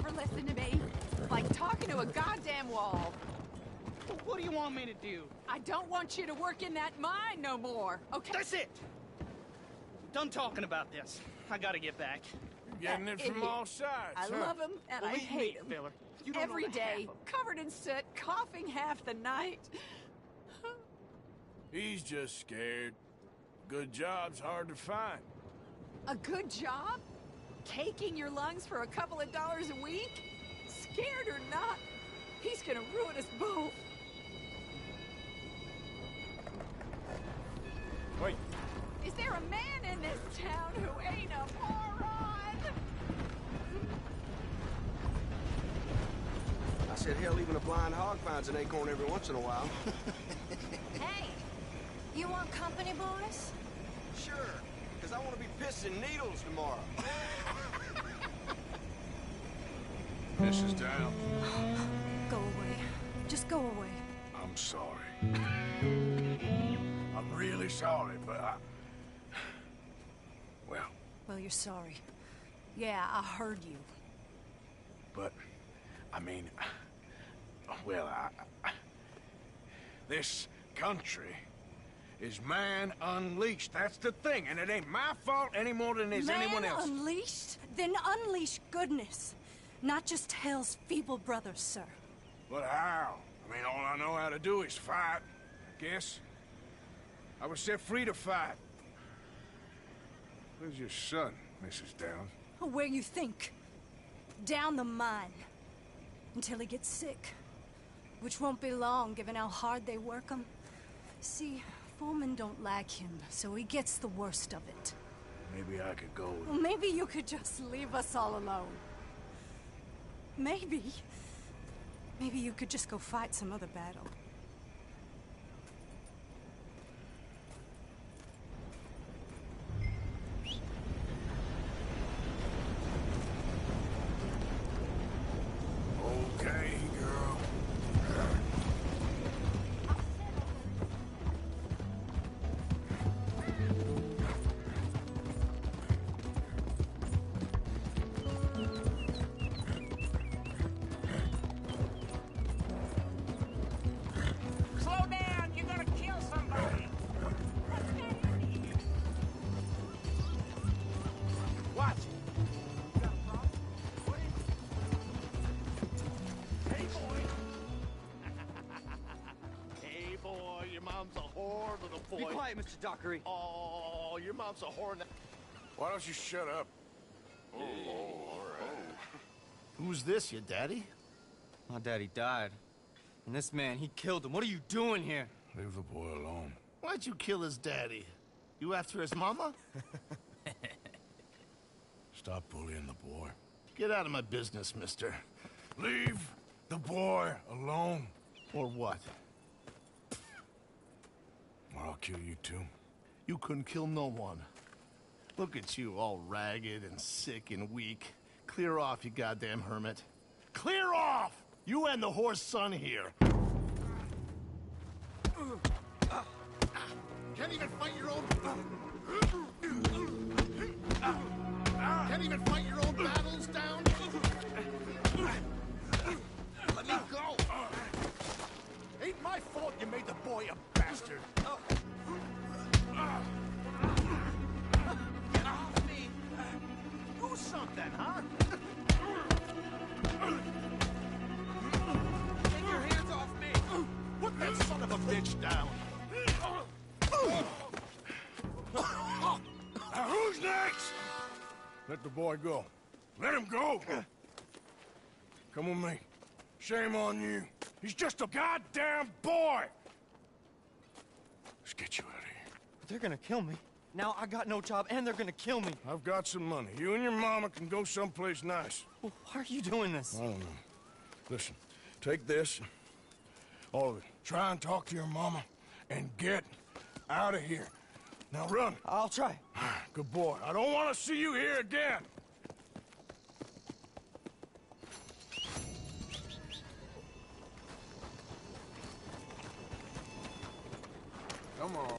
Speaker 5: never listen to me. Like talking to a goddamn wall.
Speaker 16: What do you want me to do?
Speaker 5: I don't want you to work in that mine no more, okay?
Speaker 16: That's it! Done talking about this. I gotta get back.
Speaker 3: Getting it from all sides,
Speaker 5: I
Speaker 3: huh?
Speaker 5: love him and I hate him.
Speaker 16: Filler. You don't
Speaker 5: Every
Speaker 16: know the
Speaker 5: day,
Speaker 16: half of 'em.
Speaker 5: covered in soot, coughing half the night.
Speaker 3: He's just scared. Good job's hard to find.
Speaker 5: A good job? Caking your lungs for a couple of dollars a week? Scared or not, he's gonna ruin us both.
Speaker 3: Wait.
Speaker 5: Is there a man in this town who ain't a moron?
Speaker 20: I said, hell, even a blind hog finds an acorn every once in a while.
Speaker 19: Hey, you want company, boys?
Speaker 20: Sure, because I want to be pissing needles tomorrow.
Speaker 3: Mrs. Down.
Speaker 1: Go away. Just go away.
Speaker 3: I'm sorry. I'm really sorry, but I... Well,
Speaker 1: Well, you're sorry. Yeah, I heard you.
Speaker 3: but... I mean... Well, this country is man unleashed. That's the thing, and it ain't my fault any more than it's anyone else.
Speaker 1: Man unleashed? Then unleash goodness. Not just hell's feeble brothers, sir.
Speaker 3: But how? I mean, all I know how to do is fight, I guess. I was set free to fight. Where's your son, Mrs. Downs?
Speaker 1: Where you think? Down the mine. Until he gets sick. Which won't be long, given how hard they work him. See, foremen don't like him, so he gets the worst of it.
Speaker 3: Maybe I could go with...
Speaker 1: Well, maybe you could just leave us all alone. Maybe. Maybe you could just go fight some other battle.
Speaker 3: Okay, girl.
Speaker 4: Slow down! You're gonna kill somebody! Watch it!
Speaker 15: Hey, boy! Hey, boy, your mom's a whore, little boy.
Speaker 8: Be quiet, Mr. Dockery.
Speaker 15: Oh, your mom's a whore.
Speaker 3: Why don't you shut up?
Speaker 15: Oh, all right. Who's this, your daddy?
Speaker 8: My daddy died. And this man, he killed him. What are you doing here?
Speaker 3: Leave the boy alone.
Speaker 15: Why'd you kill his daddy? You after his mama?
Speaker 3: Stop bullying the boy.
Speaker 15: Get out of my business, mister.
Speaker 3: Leave the boy alone.
Speaker 15: Or what?
Speaker 3: Or I'll kill you too.
Speaker 15: You couldn't kill no one. Look at you, all ragged and sick and weak. Clear off, you goddamn hermit. Clear off! You and the horse son here. Can't even fight your own... Can't even fight your own battles down? Let me go! Ain't my fault you made the boy a bastard. Get off me! Do something, huh? Take your hands off me! Put that son of a bitch down!
Speaker 3: Now who's next? Let the boy go. Let him go! Come with me. Shame on you. He's just a goddamn boy! Let's get you out of here.
Speaker 8: They're gonna kill me. Now I got no job and they're gonna kill me.
Speaker 3: I've got some money. You and your mama can go someplace nice.
Speaker 8: Well, why are you doing this?
Speaker 3: I don't know. Listen, take this. All of it. Try and talk to your mama and get out of here. Now run.
Speaker 8: I'll try.
Speaker 3: Good boy. I don't want to see you here again. Come on.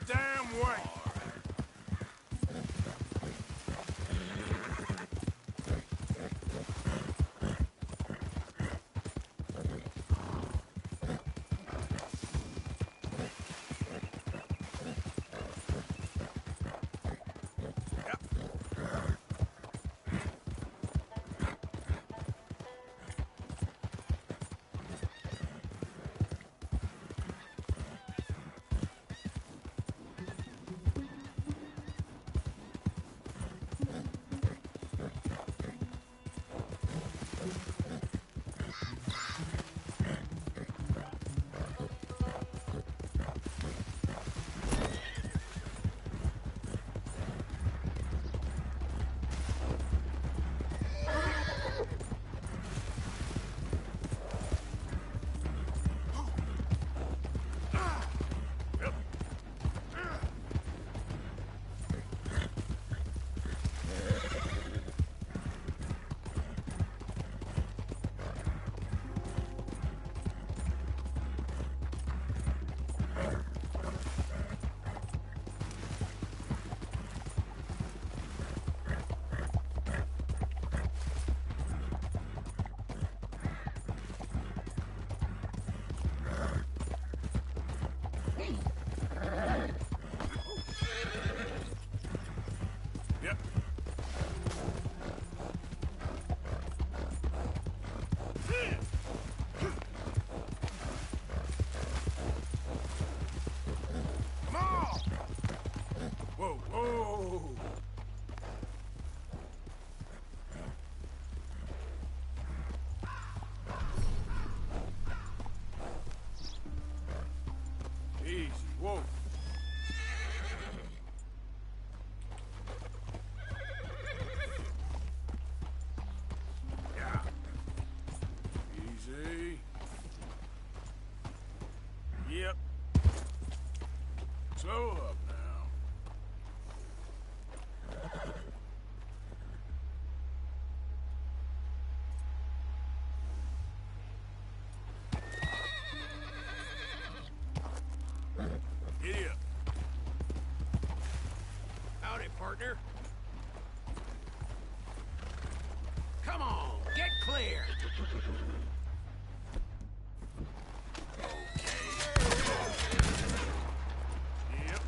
Speaker 3: damn way! Easy, whoa. Yeah. Easy. Yep. Slow up now. Giddy up. Howdy, partner. Come on, get clear. Yep.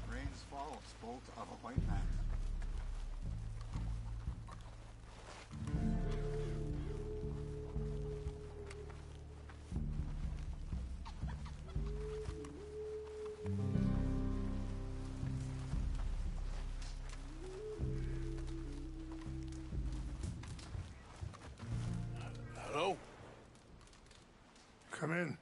Speaker 16: Rains fall, spolt of a white man.
Speaker 3: Hello?
Speaker 12: Come in.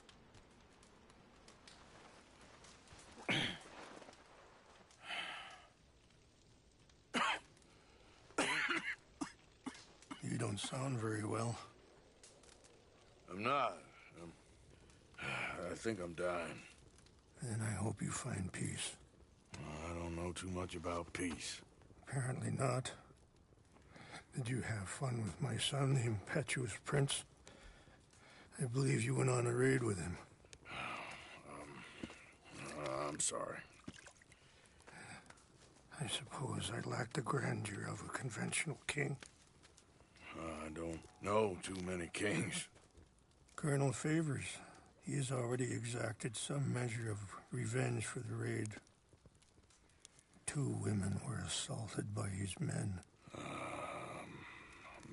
Speaker 12: You don't sound very well.
Speaker 3: I'm not. I think I'm dying.
Speaker 12: Then I hope you find peace.
Speaker 3: I don't know too much about peace.
Speaker 12: Apparently not. Did you have fun with my son, the impetuous prince? I believe you went on a raid with him.
Speaker 3: I'm sorry.
Speaker 12: I suppose I lack the grandeur of a conventional king.
Speaker 3: I don't know too many kings.
Speaker 12: Colonel Favors, he has already exacted some measure of revenge for the raid. 2 women were assaulted by his men.
Speaker 3: I'm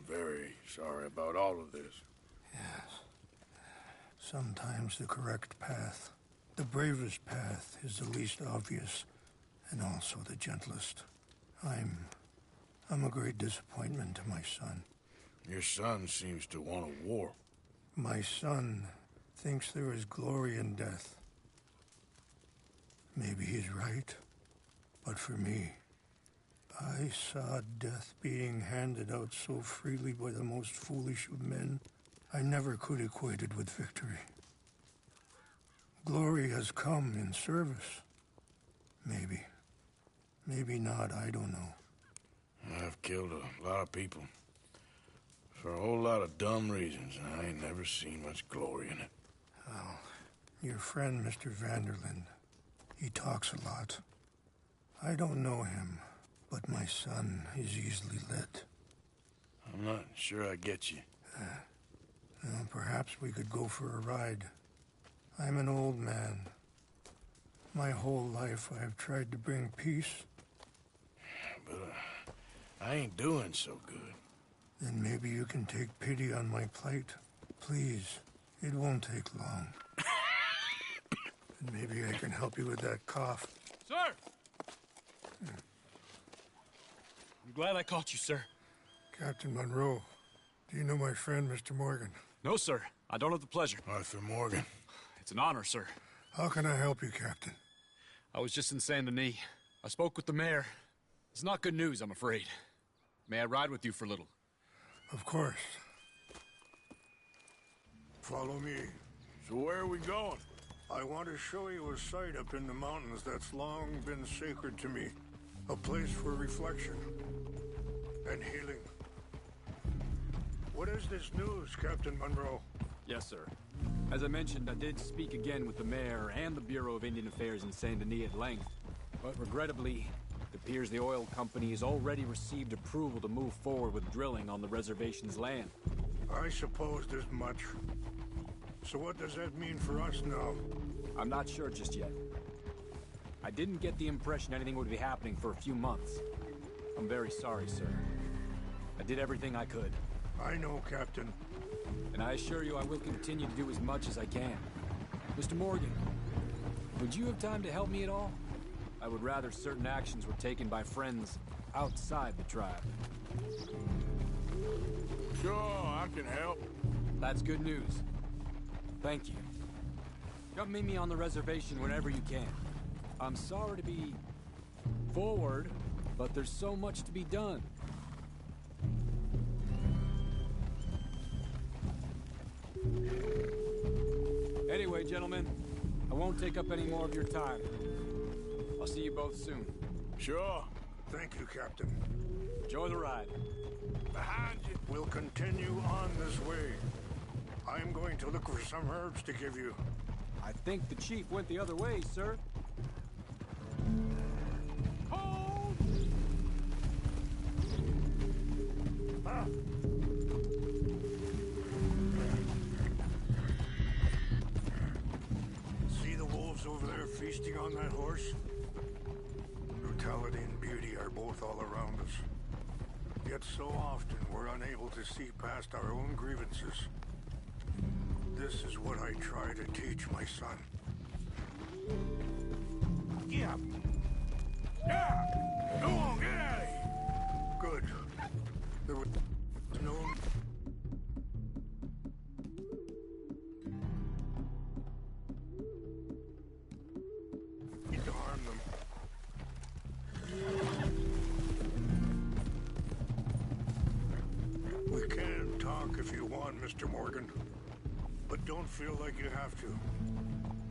Speaker 3: very sorry about all of this.
Speaker 12: Yes. Sometimes the correct path, the bravest path, is the least obvious, and also the gentlest. I'm a great disappointment to my son.
Speaker 3: Your son seems to want a war.
Speaker 12: My son thinks there is glory in death. Maybe he's right, but for me, I saw death being handed out so freely by the most foolish of men, I never could equate it with victory. Glory has come in service. Maybe. Maybe not, I don't know.
Speaker 3: I've killed a lot of people. For a whole lot of dumb reasons, and I ain't never seen much glory in it.
Speaker 12: Oh, your friend, Mr. Vanderlyn, he talks a lot. I don't know him, but my son is easily led.
Speaker 3: I'm not sure I get you.
Speaker 12: Well, perhaps we could go for a ride. I'm an old man. My whole life I've tried to bring peace.
Speaker 3: But I ain't doing so good.
Speaker 12: Then maybe you can take pity on my plight. Please, it won't take long. And maybe I can help you with that cough.
Speaker 21: Sir! I'm glad I caught you, sir.
Speaker 12: Captain Monroe, do you know my friend, Mr. Morgan?
Speaker 21: No, sir. I don't have the pleasure.
Speaker 3: Arthur Morgan.
Speaker 21: It's an honor, sir.
Speaker 12: How can I help you, Captain?
Speaker 21: I was just in Saint Denis. I spoke with the mayor. It's not good news, I'm afraid. May I ride with you for a little?
Speaker 12: Of course. Follow me.
Speaker 3: So where are we going?
Speaker 12: I want to show you a site up in the mountains that's long been sacred to me. A place for reflection and healing. What is this news, Captain Monroe?
Speaker 21: Yes, sir. As I mentioned, I did speak again with the mayor and the Bureau of Indian Affairs in Saint Denis at length. But regrettably, it appears the oil company has already received approval to move forward with drilling on the reservation's land.
Speaker 12: I supposed as much. So what does that mean for us now?
Speaker 21: I'm not sure just yet. I didn't get the impression anything would be happening for a few months. I'm very sorry, sir. I did everything I could.
Speaker 12: I know, Captain.
Speaker 21: And I assure you I will continue to do as much as I can. Mr. Morgan, would you have time to help me at all? I would rather certain actions were taken by friends outside the tribe.
Speaker 3: Sure, I can help.
Speaker 21: That's good news. Thank you. Come meet me on the reservation whenever you can. I'm sorry to be forward, but there's so much to be done. Anyway, gentlemen, I won't take up any more of your time. I'll see you both soon.
Speaker 3: Sure.
Speaker 12: Thank you, Captain.
Speaker 21: Enjoy the ride.
Speaker 3: Behind you.
Speaker 12: We'll continue on this way. I'm going to look for some herbs to give you.
Speaker 21: I think the chief went the other way, sir. Hold!
Speaker 12: Ah. See the wolves over there feasting on that horse? Brutality and beauty are both all around us. Yet so often we're unable to see past our own grievances. This is what I try to teach my son.
Speaker 3: Yeah. Yeah. Go on, get out of here.
Speaker 12: Good. There was no... need to harm them. We can talk if you want, Mr. Morgan. But don't feel like you have to.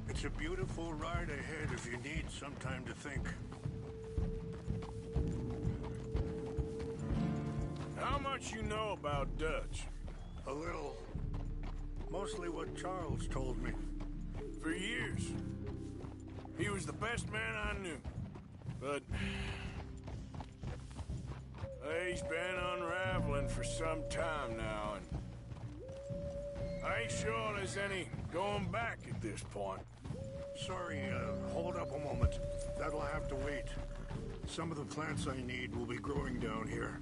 Speaker 12: It's a beautiful ride ahead if you need some time to think.
Speaker 3: How much you know about Dutch?
Speaker 12: A little. Mostly what Charles told me.
Speaker 3: For years. He was the best man I knew. But... he's been unraveling for some time now, and... I ain't sure there's any going back at this point.
Speaker 12: Sorry, hold up a moment. That'll have to wait. Some of the plants I need will be growing down here.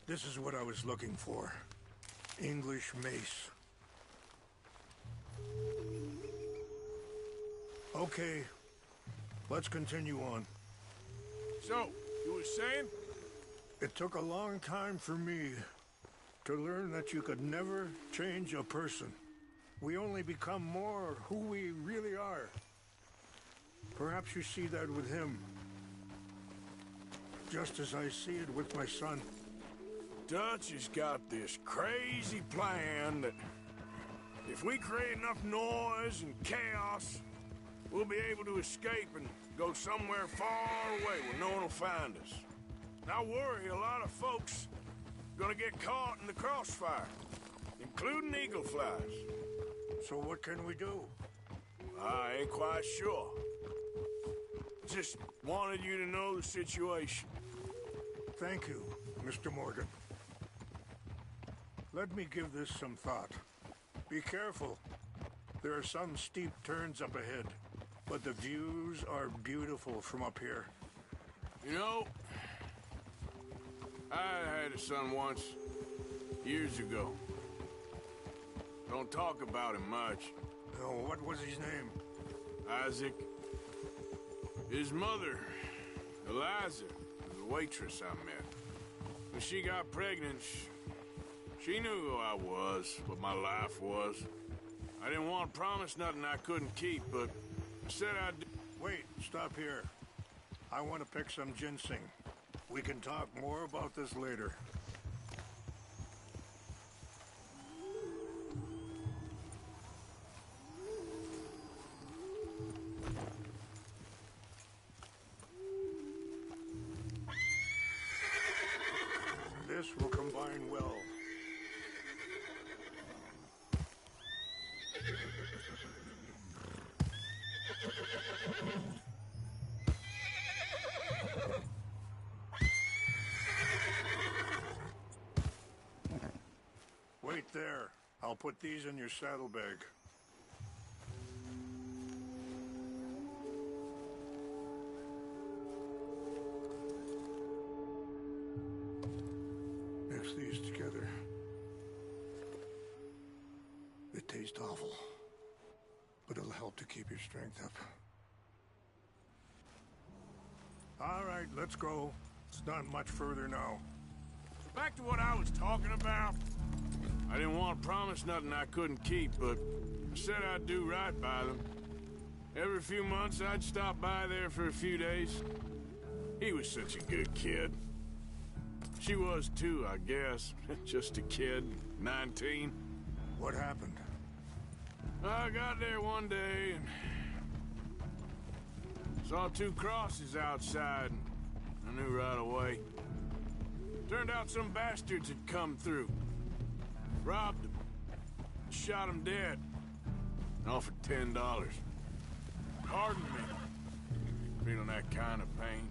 Speaker 12: This is what I was looking for. English mace. Okay, let's continue on.
Speaker 3: So, you were saying?
Speaker 12: It took a long time for me to learn that you could never change a person. We only become more who we really are. Perhaps you see that with him, just as I see it with my son.
Speaker 3: Dutch has got this crazy plan that if we create enough noise and chaos, we'll be able to escape and go somewhere far away where no one will find us. And I worry a lot of folks are gonna get caught in the crossfire, including eagle flies.
Speaker 12: So what can we do?
Speaker 3: I ain't quite sure. Just wanted you to know the situation.
Speaker 12: Thank you, Mr. Morgan. Let me give this some thought. Be careful. There are some steep turns up ahead, but the views are beautiful from up here.
Speaker 3: You know, I had a son once, years ago. Don't talk about him much.
Speaker 12: Oh, what was his name?
Speaker 3: Isaac. His mother, Eliza, was a waitress I met. When she got pregnant, she knew who I was, what my life was. I didn't want to promise nothing I couldn't keep, but I said I'd do.
Speaker 12: Wait, stop here. I want to pick some ginseng. We can talk more about this later. This will combine well. Wait there. I'll put these in your saddlebag. Mix these together. It tastes awful, but it'll help to keep your strength up. All right, let's go. It's not much further now.
Speaker 3: Back to what I was talking about. I didn't want to promise nothing I couldn't keep, but I said I'd do right by them. Every few months, I'd stop by there for a few days. He was such a good kid. She was too, I guess. Just a kid, 19.
Speaker 12: What happened?
Speaker 3: I got there one day and saw two crosses outside, and I knew right away. Turned out some bastards had come through. Robbed him. Shot him dead. And offered $10. Pardon me. Feeling that kind of pain.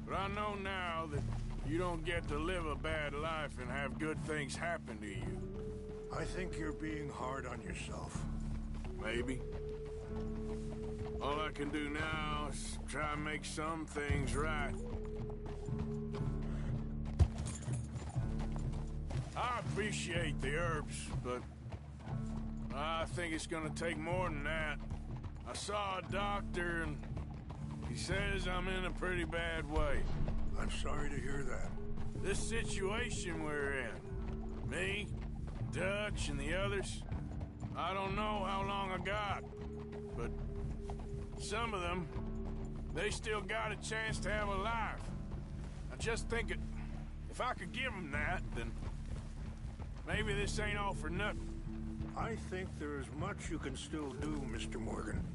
Speaker 3: But I know now that you don't get to live a bad life and have good things happen to you.
Speaker 12: I think you're being hard on yourself.
Speaker 3: Maybe. All I can do now is try and make some things right. I appreciate the herbs, but I think it's gonna take more than that. I saw a doctor and he says I'm in a pretty bad way.
Speaker 12: I'm sorry to hear that.
Speaker 3: This situation we're in, me, Dutch, and the others, I don't know how long I got, but some of them, they still got a chance to have a life. I just think if I could give them that, then maybe this ain't all for nothing.
Speaker 12: I think there is much you can still do, Mr. Morgan.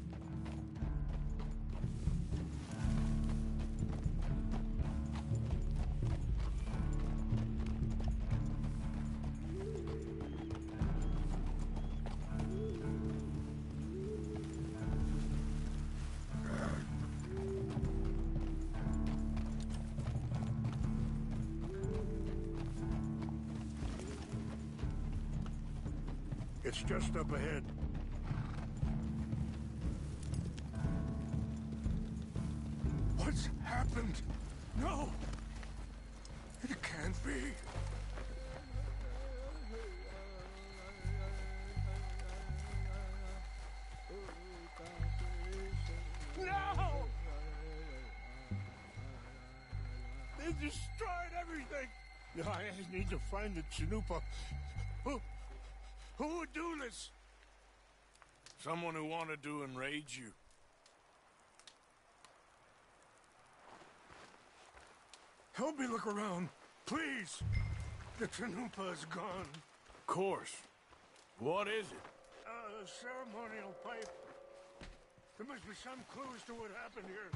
Speaker 12: It's just up ahead.
Speaker 3: What's happened? No! It can't be.
Speaker 12: No! They destroyed everything! I need to find the Chanupa. Who would do this?
Speaker 3: Someone who wanted to enrage you.
Speaker 12: Help me look around, please. The Chanupa is gone.
Speaker 3: Of course. What is it?
Speaker 12: A ceremonial pipe. There must be some clues to what happened here.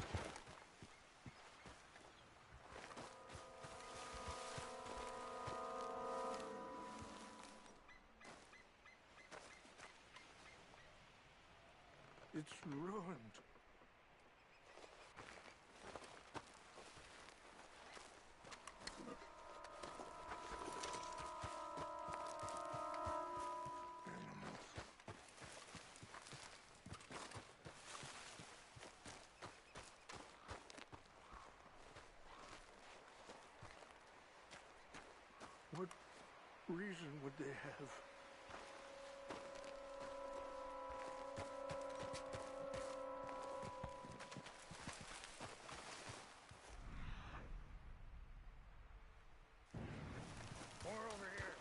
Speaker 12: It's ruined. What reason would they have? More over here.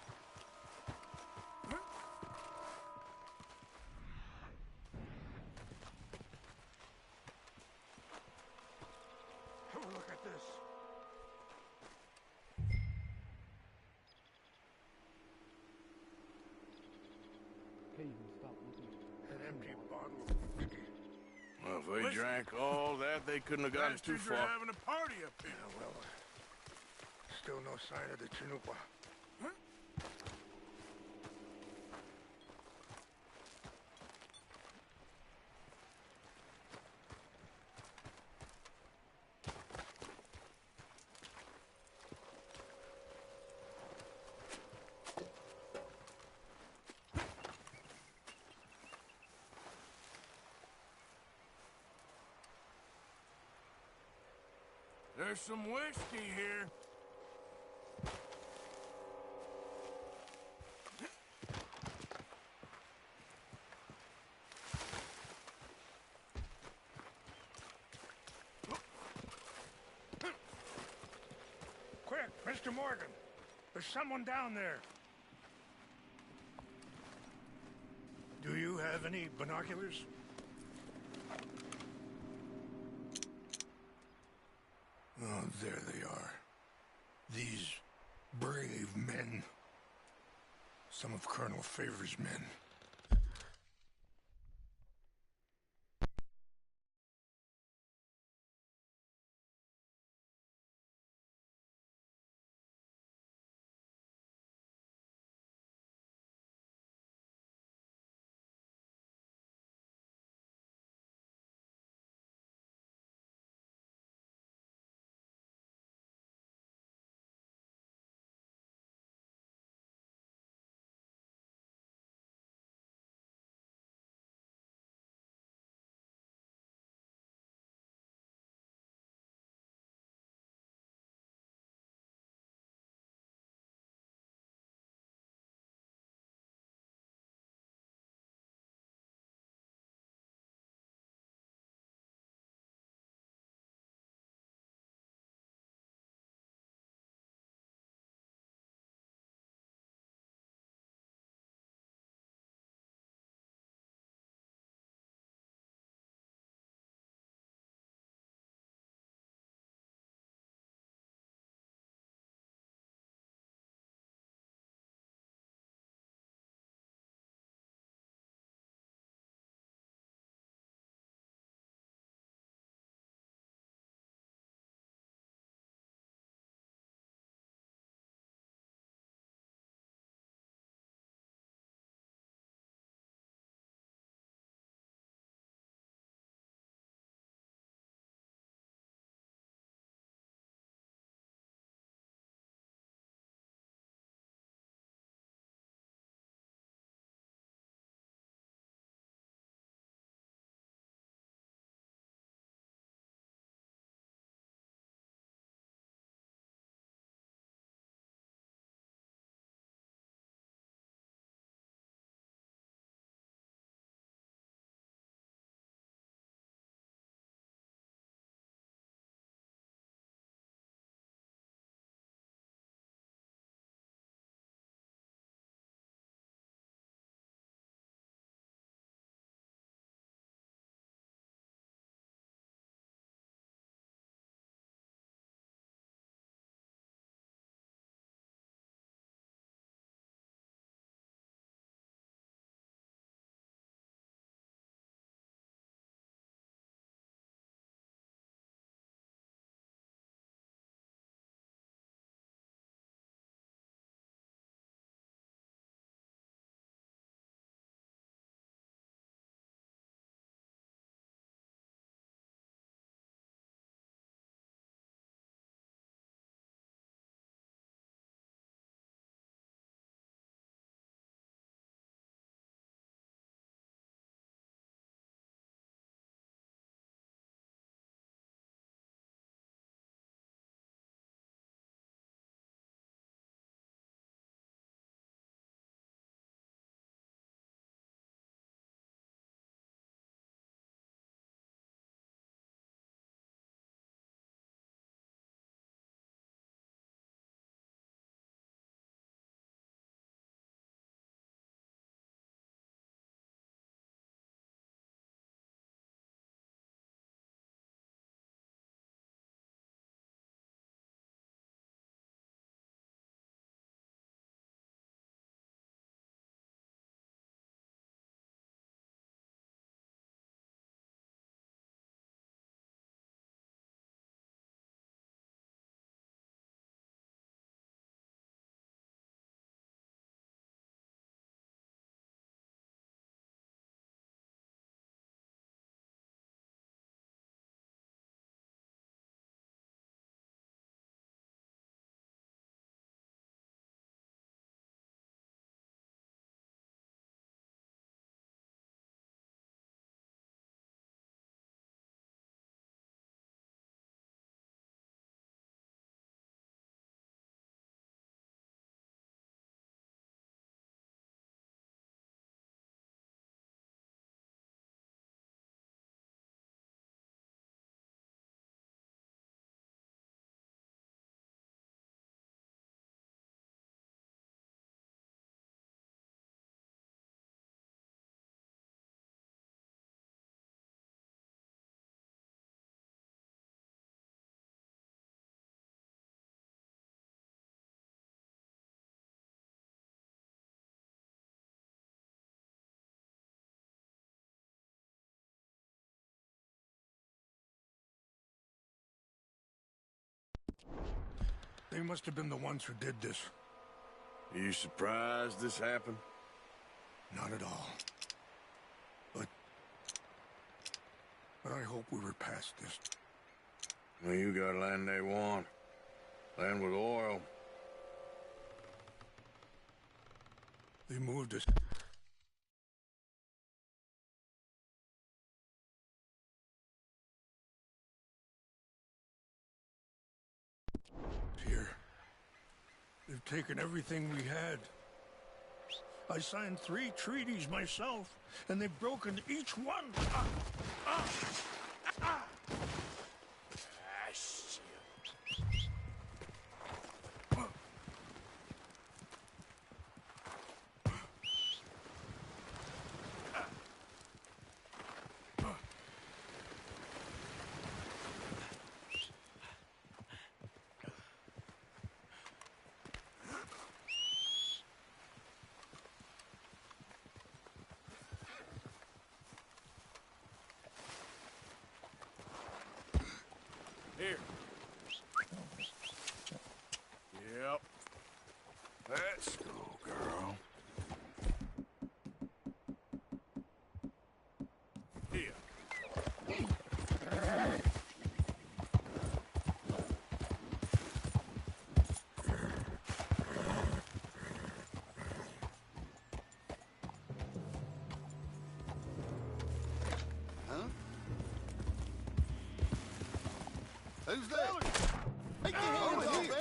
Speaker 12: Have a look at this. An empty bottle of whiskey.
Speaker 3: Well, if they drank all that, they couldn't have gotten too
Speaker 12: Bastards are
Speaker 3: far.
Speaker 12: having a party up here. Yeah, well, still no sign of the Chanupa.
Speaker 3: There's some whiskey here.
Speaker 12: Quick, Mr. Morgan. There's someone down there. Do you have any binoculars? Oh, there they are. These brave men. Some of Colonel Favor's men. They must have been the ones who did this.
Speaker 3: Are you surprised this happened?
Speaker 12: Not at all. But I hope we were past this.
Speaker 3: Well, you got land they want. Land with oil.
Speaker 12: They moved us. Here. They've taken everything we had. I signed 3 treaties myself, and they've broken each one.
Speaker 3: Here. Yep. Let's go, girl. Here.
Speaker 20: Huh? Who's there? Take your hands off, man!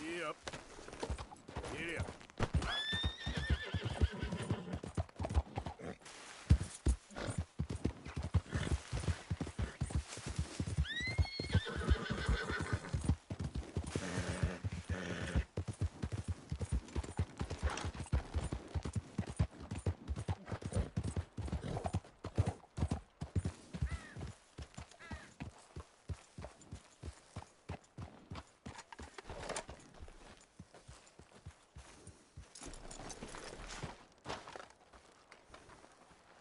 Speaker 3: Yep. Get up.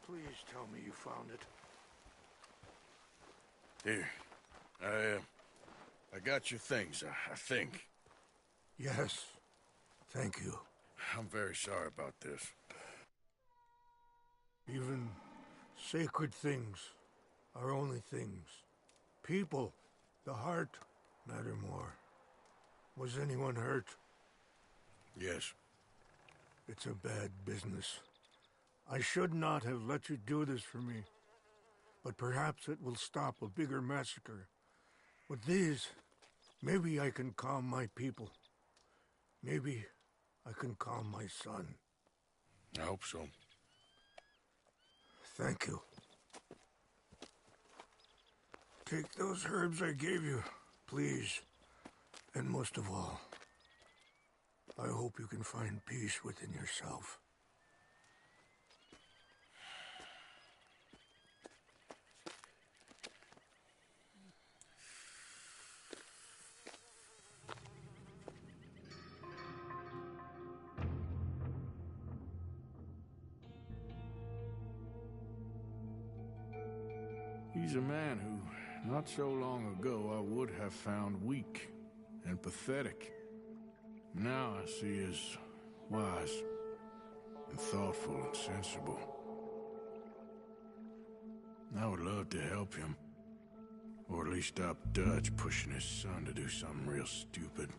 Speaker 12: Please tell me you found it.
Speaker 3: Here. I got your things, I think.
Speaker 12: Yes. Thank you.
Speaker 3: I'm very sorry about this.
Speaker 12: Even sacred things are only things. People, the heart, matter more. Was anyone hurt?
Speaker 3: Yes.
Speaker 12: It's a bad business. I should not have let you do this for me. But perhaps it will stop a bigger massacre. With these, maybe I can calm my people. Maybe I can calm my son.
Speaker 3: I hope so.
Speaker 12: Thank you. Take those herbs I gave you, please. And most of all, I hope you can find peace within yourself.
Speaker 18: He's a man who, not so long ago, I would have found weak and pathetic. Now I see as wise
Speaker 3: and thoughtful and sensible. I would love to help him. Or at least stop Dutch pushing his son to do something real stupid.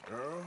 Speaker 3: Girl,